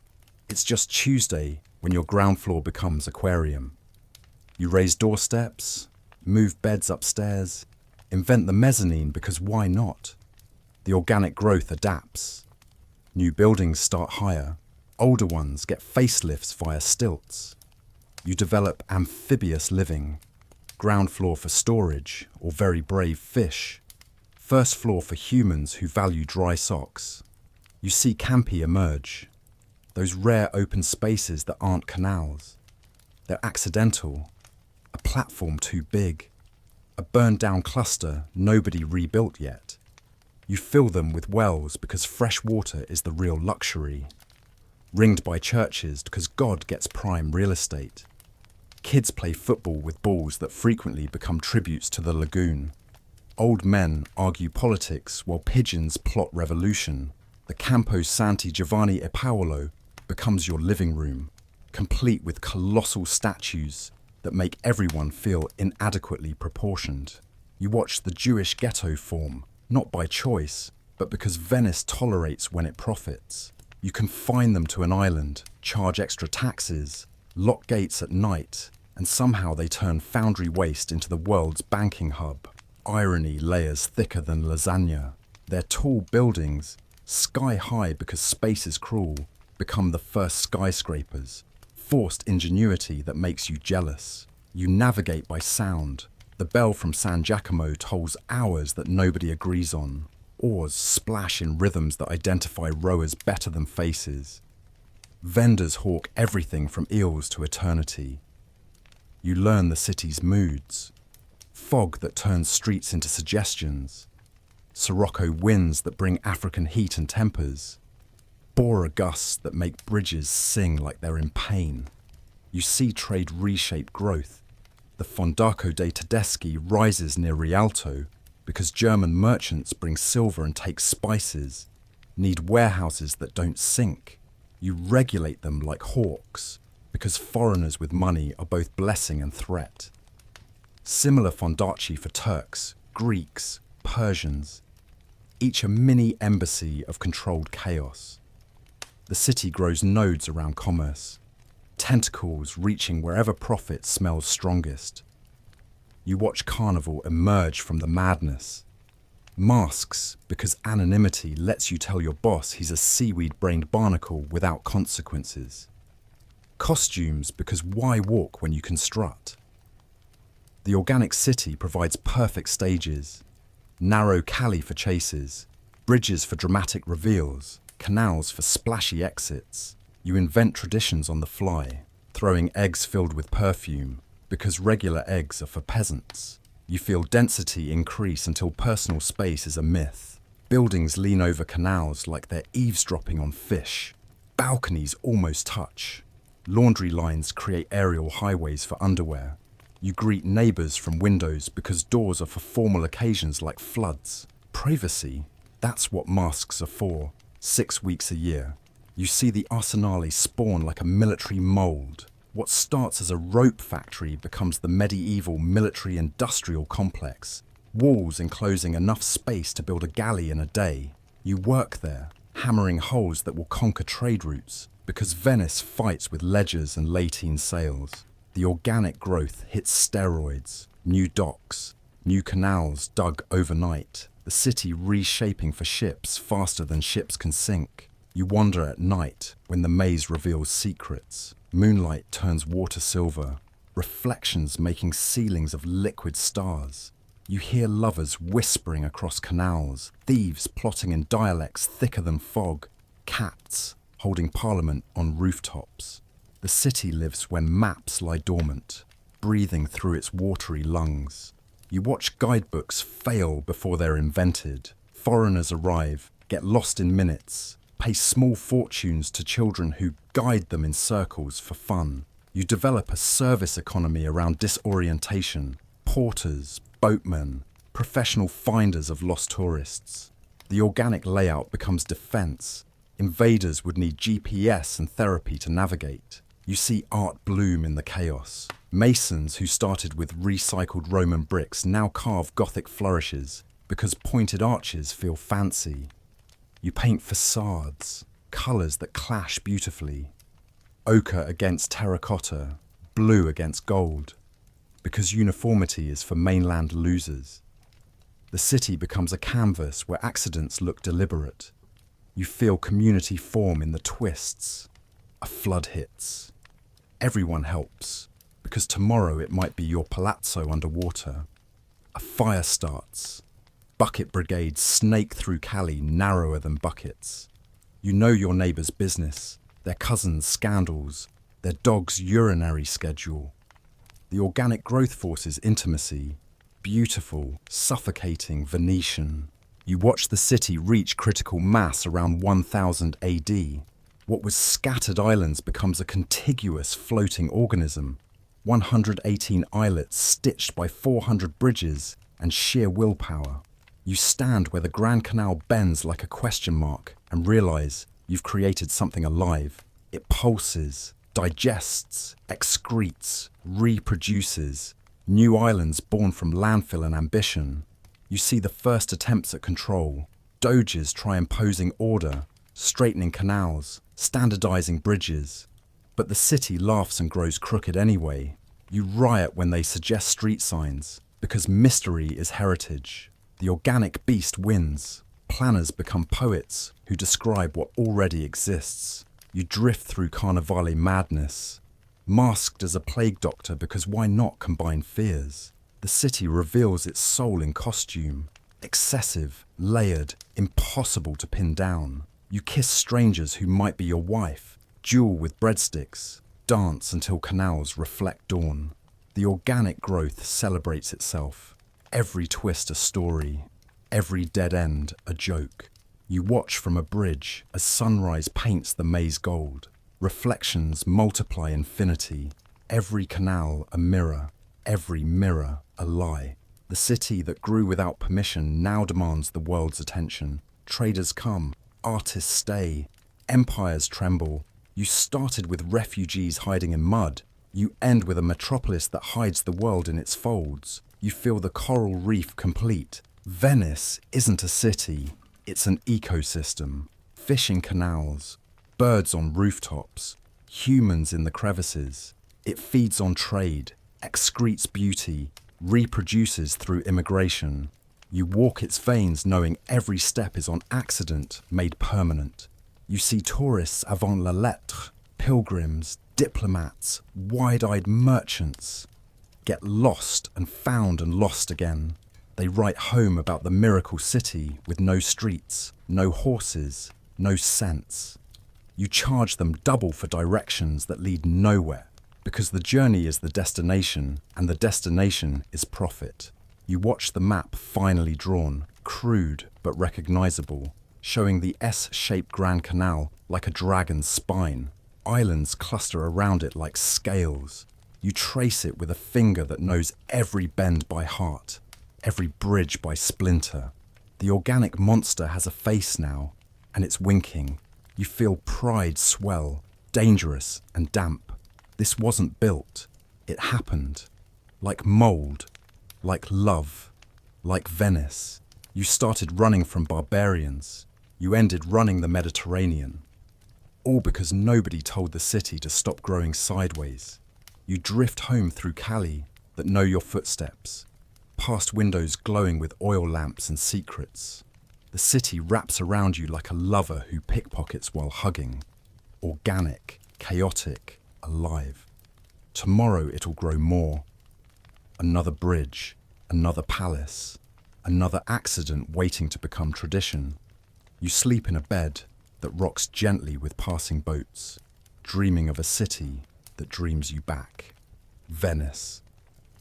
It's just Tuesday when your ground floor becomes aquarium. You raise doorsteps, move beds upstairs, invent the mezzanine because why not? The organic growth adapts. New buildings start higher. Older ones get facelifts via stilts. You develop amphibious living. Ground floor for storage or very brave fish. First floor for humans who value dry socks. You see campi emerge. Those rare open spaces that aren't canals. They're accidental. A platform too big. A burned down cluster nobody rebuilt yet. You fill them with wells because fresh water is the real luxury. Ringed by churches because God gets prime real estate. Kids play football with balls that frequently become tributes to the lagoon. Old men argue politics while pigeons plot revolution. The Campo Santi Giovanni e Paolo becomes your living room, complete with colossal statues that make everyone feel inadequately proportioned. You watch the Jewish ghetto form, not by choice, but because Venice tolerates when it profits. You confine them to an island, charge extra taxes, lock gates at night, and somehow they turn foundry waste into the world's banking hub. Irony layers thicker than lasagna. Their tall buildings, sky high because space is cruel, become the first skyscrapers. Forced ingenuity that makes you jealous. You navigate by sound. The bell from San Giacomo tolls hours that nobody agrees on. Oars splash in rhythms that identify rowers better than faces. Vendors hawk everything from eels to eternity. You learn the city's moods. Fog that turns streets into suggestions. Sirocco winds that bring African heat and tempers. Bora gusts that make bridges sing like they're in pain. You see trade reshape growth. The Fondaco dei Tedeschi rises near Rialto because German merchants bring silver and take spices, need warehouses that don't sink. You regulate them like hawks because foreigners with money are both blessing and threat. Similar fondacci for Turks, Greeks, Persians, each a mini embassy of controlled chaos. The city grows nodes around commerce, tentacles reaching wherever profit smells strongest. You watch Carnival emerge from the madness. Masks, because anonymity lets you tell your boss he's a seaweed-brained barnacle without consequences. Costumes, because why walk when you can strut? The organic city provides perfect stages. Narrow calle for chases, bridges for dramatic reveals, canals for splashy exits. You invent traditions on the fly, throwing eggs filled with perfume, because regular eggs are for peasants. You feel density increase until personal space is a myth. Buildings lean over canals like they're eavesdropping on fish. Balconies almost touch. Laundry lines create aerial highways for underwear. You greet neighbours from windows because doors are for formal occasions like floods. Privacy, that's what masks are for. 6 weeks a year. You see the arsenale spawn like a military mould. What starts as a rope factory becomes the medieval military-industrial complex. Walls enclosing enough space to build a galley in a day. You work there, hammering holes that will conquer trade routes, because Venice fights with ledgers and lateen sails. The organic growth hits steroids, new docks, new canals dug overnight, the city reshaping for ships faster than ships can sink. You wander at night when the maze reveals secrets. Moonlight turns water silver, reflections making ceilings of liquid stars. You hear lovers whispering across canals, thieves plotting in dialects thicker than fog, cats holding parliament on rooftops. The city lives when maps lie dormant, breathing through its watery lungs. You watch guidebooks fail before they're invented. Foreigners arrive, get lost in minutes, pay small fortunes to children who guide them in circles for fun. You develop a service economy around disorientation, porters, boatmen, professional finders of lost tourists. The organic layout becomes defense. Invaders would need GPS and therapy to navigate. You see art bloom in the chaos. Masons who started with recycled Roman bricks now carve Gothic flourishes because pointed arches feel fancy. You paint facades, colours that clash beautifully. Ochre against terracotta, blue against gold, because uniformity is for mainland losers. The city becomes a canvas where accidents look deliberate. You feel community form in the twists. A flood hits. Everyone helps, because tomorrow it might be your palazzo underwater. A fire starts. Bucket brigades snake through Cali narrower than buckets. You know your neighbour's business, their cousins' scandals, their dog's urinary schedule. The organic growth force is intimacy, beautiful, suffocating, Venetian. You watch the city reach critical mass around 1000 AD. What was scattered islands becomes a contiguous floating organism. 118 islets stitched by 400 bridges and sheer willpower. You stand where the Grand Canal bends like a question mark and realise you've created something alive. It pulses, digests, excretes, reproduces. New islands born from landfill and ambition. You see the first attempts at control. Doges try imposing order, straightening canals, standardizing bridges. But the city laughs and grows crooked anyway. You riot when they suggest street signs, because mystery is heritage. The organic beast wins. Planners become poets who describe what already exists. You drift through Carnivale madness, masked as a plague doctor because why not combine fears? The city reveals its soul in costume, excessive, layered, impossible to pin down. You kiss strangers who might be your wife, duel with breadsticks, dance until canals reflect dawn. The organic growth celebrates itself. Every twist a story, every dead end a joke. You watch from a bridge as sunrise paints the maze gold. Reflections multiply infinity, every canal a mirror. every mirror a lie. The city that grew without permission now demands the world's attention. Traders come, artists stay, empires tremble. You started with refugees hiding in mud. You end with a metropolis that hides the world in its folds. You feel the coral reef complete. Venice isn't a city, it's an ecosystem. Fishing canals, birds on rooftops, humans in the crevices. It feeds on trade, excretes beauty, reproduces through immigration. You walk its veins knowing every step is on accident made permanent. You see tourists avant la lettre, pilgrims, diplomats, wide-eyed merchants get lost and found and lost again. They write home about the miracle city with no streets, no horses, no sense. You charge them double for directions that lead nowhere, because the journey is the destination and the destination is profit. You watch the map finally drawn, crude but recognizable, showing the S-shaped Grand Canal like a dragon's spine. Islands cluster around it like scales. You trace it with a finger that knows every bend by heart, every bridge by splinter. The organic monster has a face now, and it's winking. You feel pride swell, dangerous and damp. This wasn't built, it happened. Like mold, like love, like Venice. You started running from barbarians. You ended running the Mediterranean. All because nobody told the city to stop growing sideways. You drift home through Cali that know your footsteps, past windows glowing with oil lamps and secrets. The city wraps around you like a lover who pickpockets while hugging. Organic, chaotic, alive. Tomorrow it'll grow more. Another bridge, another palace, another accident waiting to become tradition. You sleep in a bed that rocks gently with passing boats, dreaming of a city that dreams you back. Venice,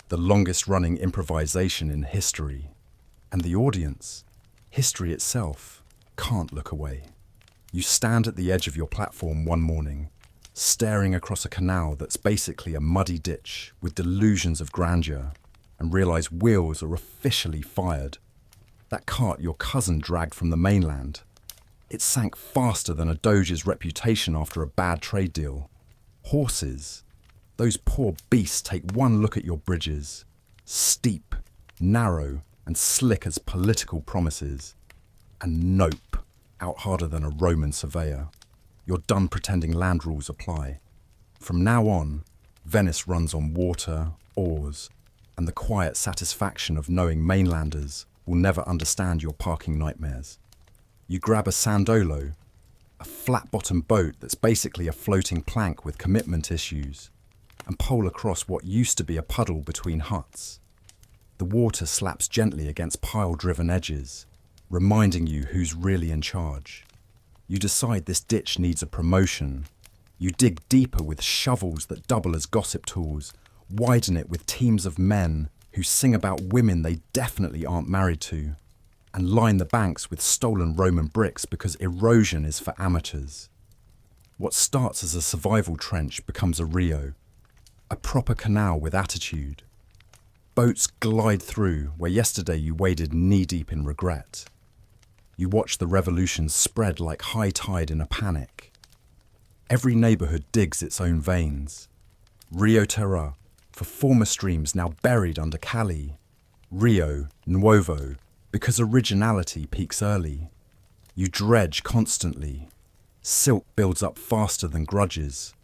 the longest running improvisation in history. And the audience, history itself, can't look away. You stand at the edge of your platform one morning, staring across a canal that's basically a muddy ditch with delusions of grandeur, and realize wheels are officially fired. That cart your cousin dragged from the mainland, it sank faster than a doge's reputation after a bad trade deal. Horses, those poor beasts take one look at your bridges, steep, narrow, and slick as political promises. And nope, out harder than a Roman surveyor. You're done pretending land rules apply. From now on, Venice runs on water, oars, and the quiet satisfaction of knowing mainlanders will never understand your parking nightmares. You grab a sandolo, a flat-bottomed boat that's basically a floating plank with commitment issues, and pole across what used to be a puddle between huts. The water slaps gently against pile-driven edges, reminding you who's really in charge. You decide this ditch needs a promotion. You dig deeper with shovels that double as gossip tools, widen it with teams of men who sing about women they definitely aren't married to, and line the banks with stolen Roman bricks because erosion is for amateurs. What starts as a survival trench becomes a Rio, a proper canal with attitude. Boats glide through where yesterday you waded knee-deep in regret. You watch the revolution spread like high tide in a panic. Every neighbourhood digs its own veins. Rio Terra, for former streams now buried under Cali. Rio Nuovo, because originality peaks early. You dredge constantly. Silt builds up faster than grudges,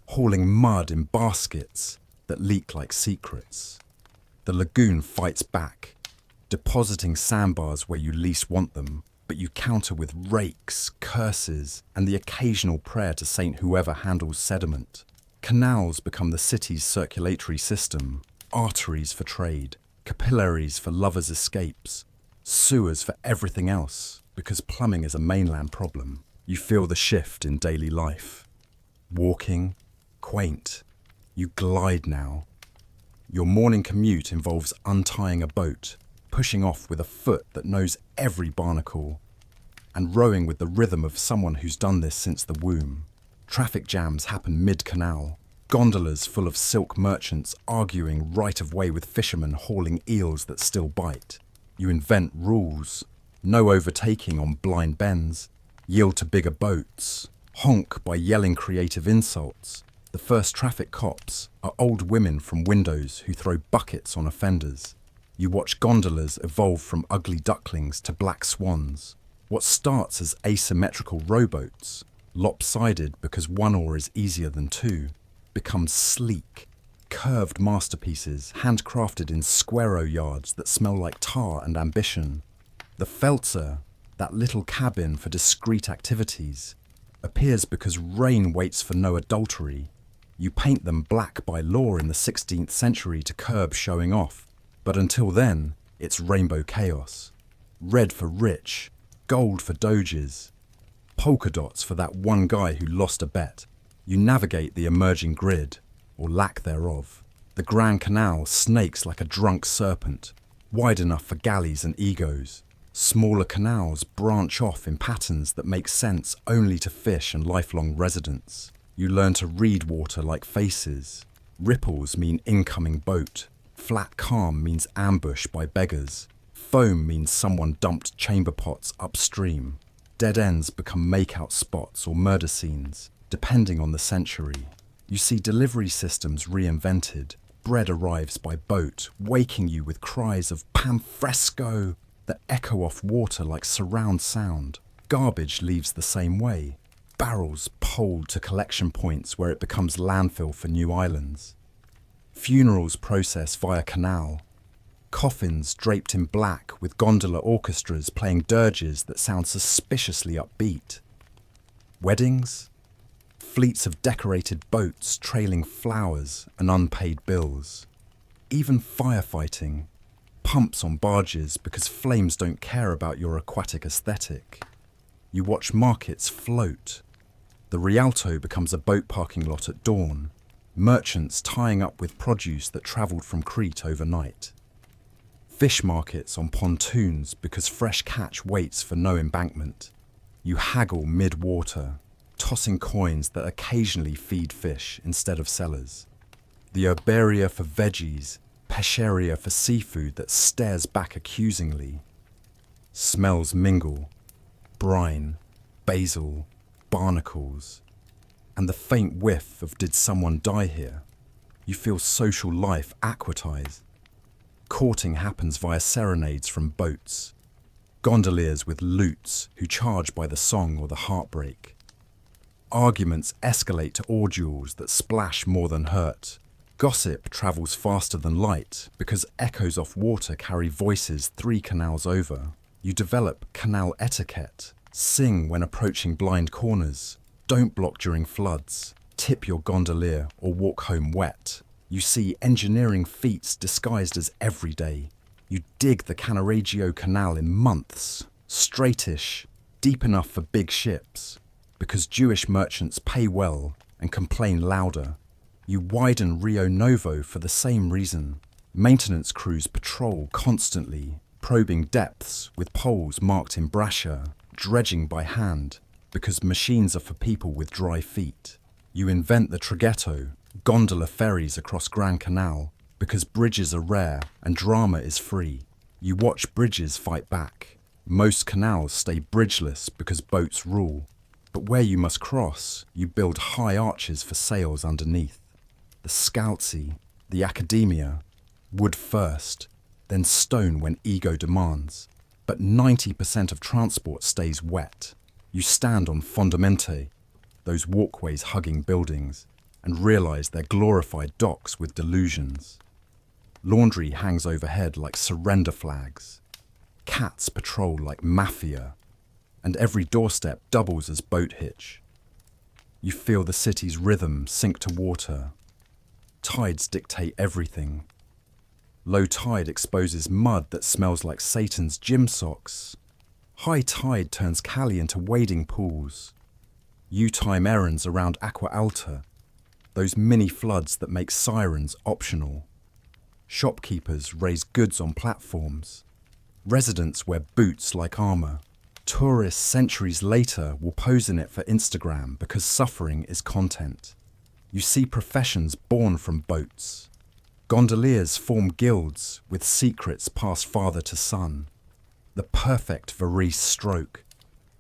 hauling mud in baskets that leak like secrets. The lagoon fights back, depositing sandbars where you least want them, but you counter with rakes, curses, and the occasional prayer to Saint whoever handles sediment. Canals become the city's circulatory system, arteries for trade, capillaries for lovers' escapes, sewers for everything else, because plumbing is a mainland problem. You feel the shift in daily life. Walking, quaint. You glide now. Your morning commute involves untying a boat, pushing off with a foot that knows every barnacle, and rowing with the rhythm of someone who's done this since the womb. Traffic jams happen mid-canal. Gondolas full of silk merchants arguing right of way with fishermen hauling eels that still bite. You invent rules. No overtaking on blind bends. Yield to bigger boats. Honk by yelling creative insults. The first traffic cops are old women from windows who throw buckets on offenders. You watch gondolas evolve from ugly ducklings to black swans. What starts as asymmetrical rowboats, lopsided because one oar is easier than two, becomes sleek, curved masterpieces handcrafted in squarrow yards that smell like tar and ambition. The Felzer, that little cabin for discreet activities, appears because rain waits for no adultery. You paint them black by law in the 16th century to curb showing off, but until then, it's rainbow chaos. Red for rich, gold for doges, polka dots for that one guy who lost a bet. You navigate the emerging grid, or lack thereof. The Grand Canal snakes like a drunk serpent, wide enough for galleys and egos. Smaller canals branch off in patterns that make sense only to fish and lifelong residents. You learn to read water like faces. Ripples mean incoming boat. Flat calm means ambush by beggars. Foam means someone dumped chamber pots upstream. Dead ends become make-out spots or murder scenes, depending on the century. You see delivery systems reinvented. Bread arrives by boat, waking you with cries of "Pan fresco" that echo off water like surround sound. Garbage leaves the same way. Barrels poled to collection points where it becomes landfill for new islands. Funerals process via canal. Coffins draped in black with gondola orchestras playing dirges that sound suspiciously upbeat. Weddings? Fleets of decorated boats trailing flowers and unpaid bills. Even firefighting. Pumps on barges because flames don't care about your aquatic aesthetic. You watch markets float. The Rialto becomes a boat parking lot at dawn. Merchants tying up with produce that travelled from Crete overnight. Fish markets on pontoons because fresh catch waits for no embankment. You haggle mid-water, tossing coins that occasionally feed fish instead of sellers. The herbaria for veggies, pesceria for seafood that stares back accusingly. Smells mingle, brine, basil, barnacles, and the faint whiff of "did someone die here?" You feel social life aquatize. Courting happens via serenades from boats. Gondoliers with lutes who charge by the song or the heartbreak. Arguments escalate to orgials that splash more than hurt. Gossip travels faster than light because echoes off water carry voices 3 canals over. You develop canal etiquette. Sing when approaching blind corners. Don't block during floods. Tip your gondolier or walk home wet. You see engineering feats disguised as everyday. You dig the Cannaregio Canal in months. Straightish, deep enough for big ships. Because Jewish merchants pay well and complain louder. You widen Rio Novo for the same reason. Maintenance crews patrol constantly, probing depths with poles marked in brasher, dredging by hand, because machines are for people with dry feet. You invent the traghetto, gondola ferries across Grand Canal, because bridges are rare and drama is free. You watch bridges fight back. Most canals stay bridgeless because boats rule. But where you must cross, you build high arches for sails underneath. The Scalzi, the Academia, wood first, then stone when ego demands. But 90% of transport stays wet. You stand on fondamente, those walkways hugging buildings, and realise they're glorified docks with delusions. Laundry hangs overhead like surrender flags. Cats patrol like mafia, and every doorstep doubles as boat hitch. You feel the city's rhythm sink to water. Tides dictate everything. Low tide exposes mud that smells like Satan's gym socks. High tide turns Cali into wading pools. You time errands around Aqua Alta, those mini floods that make sirens optional. Shopkeepers raise goods on platforms. Residents wear boots like armour. Tourists centuries later will pose in it for Instagram because suffering is content. You see professions born from boats. Gondoliers form guilds with secrets passed father to son. The perfect Varese stroke,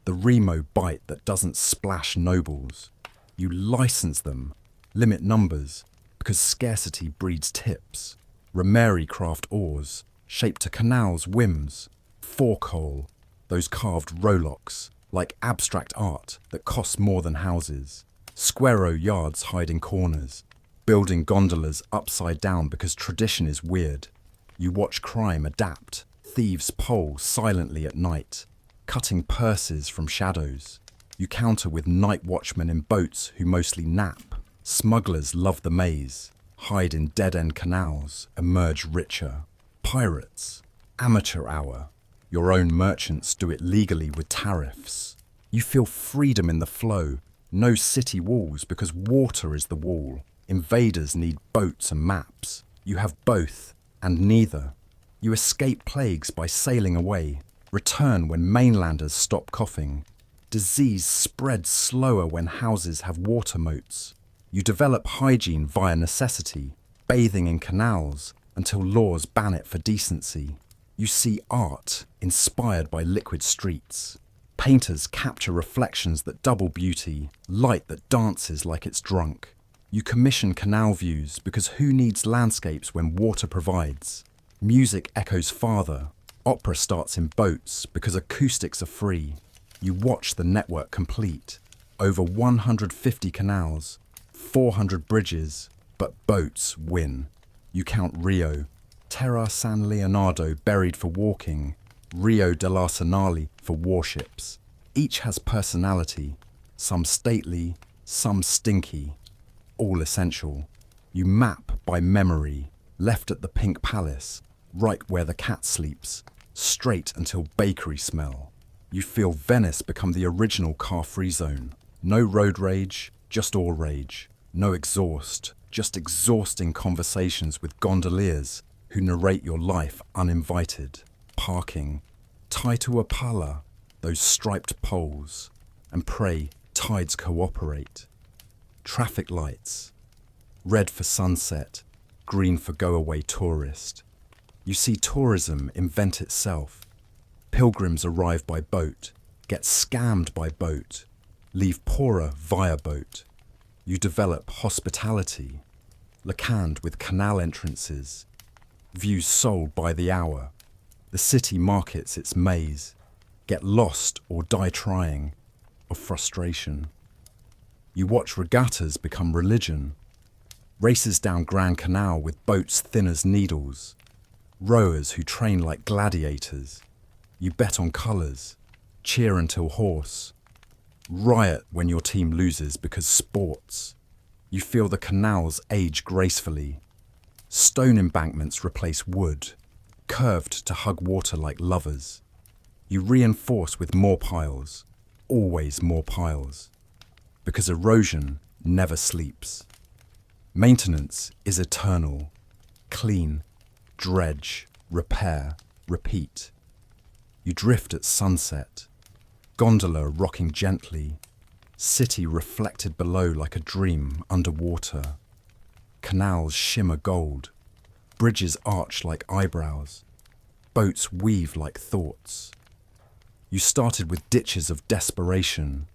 the Remo bite that doesn't splash nobles. You license them, limit numbers, because scarcity breeds tips. Rameri craft oars, shaped to canals' whims. Forecole, those carved rowlocks, like abstract art that costs more than houses. Squarrow yards hide in corners, building gondolas upside down because tradition is weird. You watch crime adapt, thieves pole silently at night, cutting purses from shadows. You counter with night watchmen in boats who mostly nap. Smugglers love the maze, hide in dead-end canals, emerge richer. Pirates, amateur hour. Your own merchants do it legally with tariffs. You feel freedom in the flow, no city walls because water is the wall. Invaders need boats and maps. You have both and neither. You escape plagues by sailing away, return when mainlanders stop coughing. Disease spreads slower when houses have water moats. You develop hygiene via necessity, bathing in canals until laws ban it for decency. You see art inspired by liquid streets. Painters capture reflections that double beauty, light that dances like it's drunk. You commission canal views because who needs landscapes when water provides? Music echoes farther. Opera starts in boats because acoustics are free. You watch the network complete. Over 150 canals, 400 bridges, but boats win. You count Rio, Terra San Leonardo buried for walking, Rio dell'Arsenale for warships. Each has personality, some stately, some stinky, all essential. You map by memory, left at the Pink Palace, right where the cat sleeps, straight until bakery smell. You feel Venice become the original car-free zone. No road rage, just all rage. No exhaust, just exhausting conversations with gondoliers who narrate your life uninvited. Parking, tie to a pala, those striped poles, and pray tides cooperate. Traffic lights, red for sunset, green for go-away tourist. You see tourism invent itself. Pilgrims arrive by boat, get scammed by boat, leave poorer via boat. You develop hospitality, lacand with canal entrances, views sold by the hour. The city markets its maze, get lost or die trying, of frustration. You watch regattas become religion, races down Grand Canal with boats thin as needles, rowers who train like gladiators. You bet on colours, cheer until hoarse, riot when your team loses because sports. You feel the canals age gracefully. Stone embankments replace wood, curved to hug water like lovers. You reinforce with more piles, always more piles, because erosion never sleeps. Maintenance is eternal. Clean, dredge, repair, repeat. You drift at sunset, gondola rocking gently, city reflected below like a dream underwater. Canals shimmer gold, bridges arch like eyebrows, boats weave like thoughts. You started with ditches of desperation,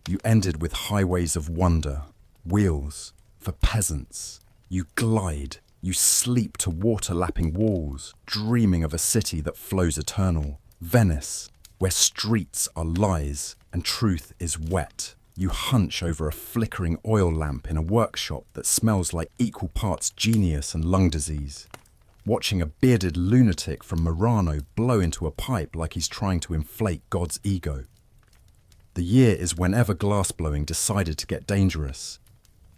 you ended with highways of wonder, wheels for peasants. You glide, you sleep to water-lapping walls, dreaming of a city that flows eternal. Venice, where streets are lies and truth is wet. You hunch over a flickering oil lamp in a workshop that smells like equal parts genius and lung disease. Watching a bearded lunatic from Murano blow into a pipe like he's trying to inflate God's ego. The year is whenever glassblowing decided to get dangerous,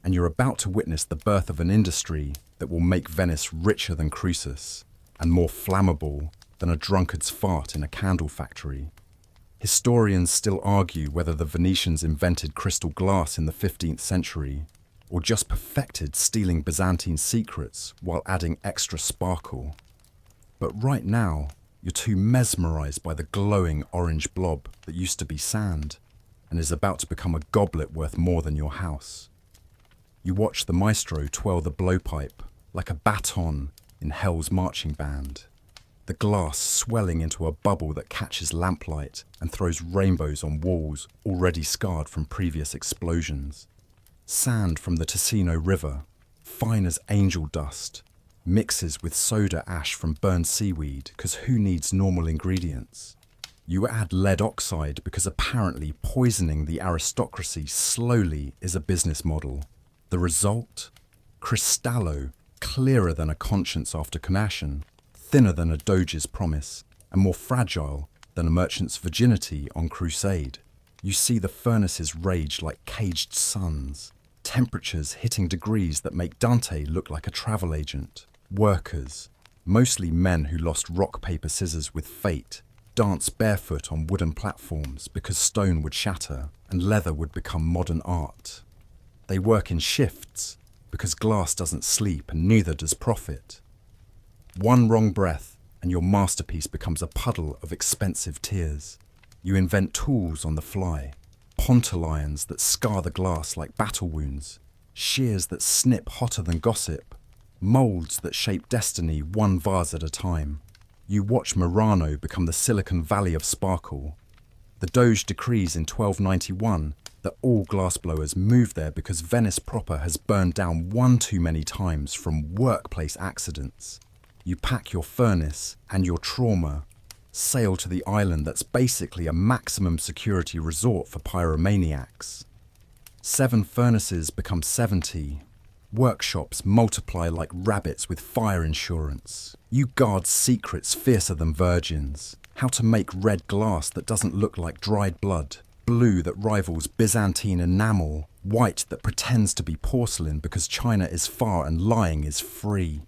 and you're about to witness the birth of an industry that will make Venice richer than Crucis and more flammable than a drunkard's fart in a candle factory. Historians still argue whether the Venetians invented crystal glass in the 15th century or just perfected stealing Byzantine secrets while adding extra sparkle. But right now, you're too mesmerized by the glowing orange blob that used to be sand and is about to become a goblet worth more than your house. You watch the maestro twirl the blowpipe like a baton in Hell's marching band. The glass swelling into a bubble that catches lamplight and throws rainbows on walls already scarred from previous explosions. Sand from the Ticino River, fine as angel dust, mixes with soda ash from burned seaweed because who needs normal ingredients? You add lead oxide because apparently poisoning the aristocracy slowly is a business model. The result? Cristallo, clearer than a conscience after conassion, thinner than a doge's promise, and more fragile than a merchant's virginity on crusade. You see the furnaces rage like caged suns, temperatures hitting degrees that make Dante look like a travel agent. Workers, mostly men who lost rock, paper, scissors with fate, dance barefoot on wooden platforms because stone would shatter and leather would become modern art. They work in shifts because glass doesn't sleep and neither does profit. One wrong breath and your masterpiece becomes a puddle of expensive tears. You invent tools on the fly, pontal irons that scar the glass like battle wounds, shears that snip hotter than gossip, moulds that shape destiny one vase at a time. You watch Murano become the Silicon Valley of sparkle. The Doge decrees in 1291 that all glassblowers move there because Venice proper has burned down one too many times from workplace accidents. You pack your furnace and your trauma, sail to the island that's basically a maximum security resort for pyromaniacs. 7 furnaces become 70. Workshops multiply like rabbits with fire insurance. You guard secrets fiercer than virgins. How to make red glass that doesn't look like dried blood. Blue that rivals Byzantine enamel. White that pretends to be porcelain because China is far and lying is free.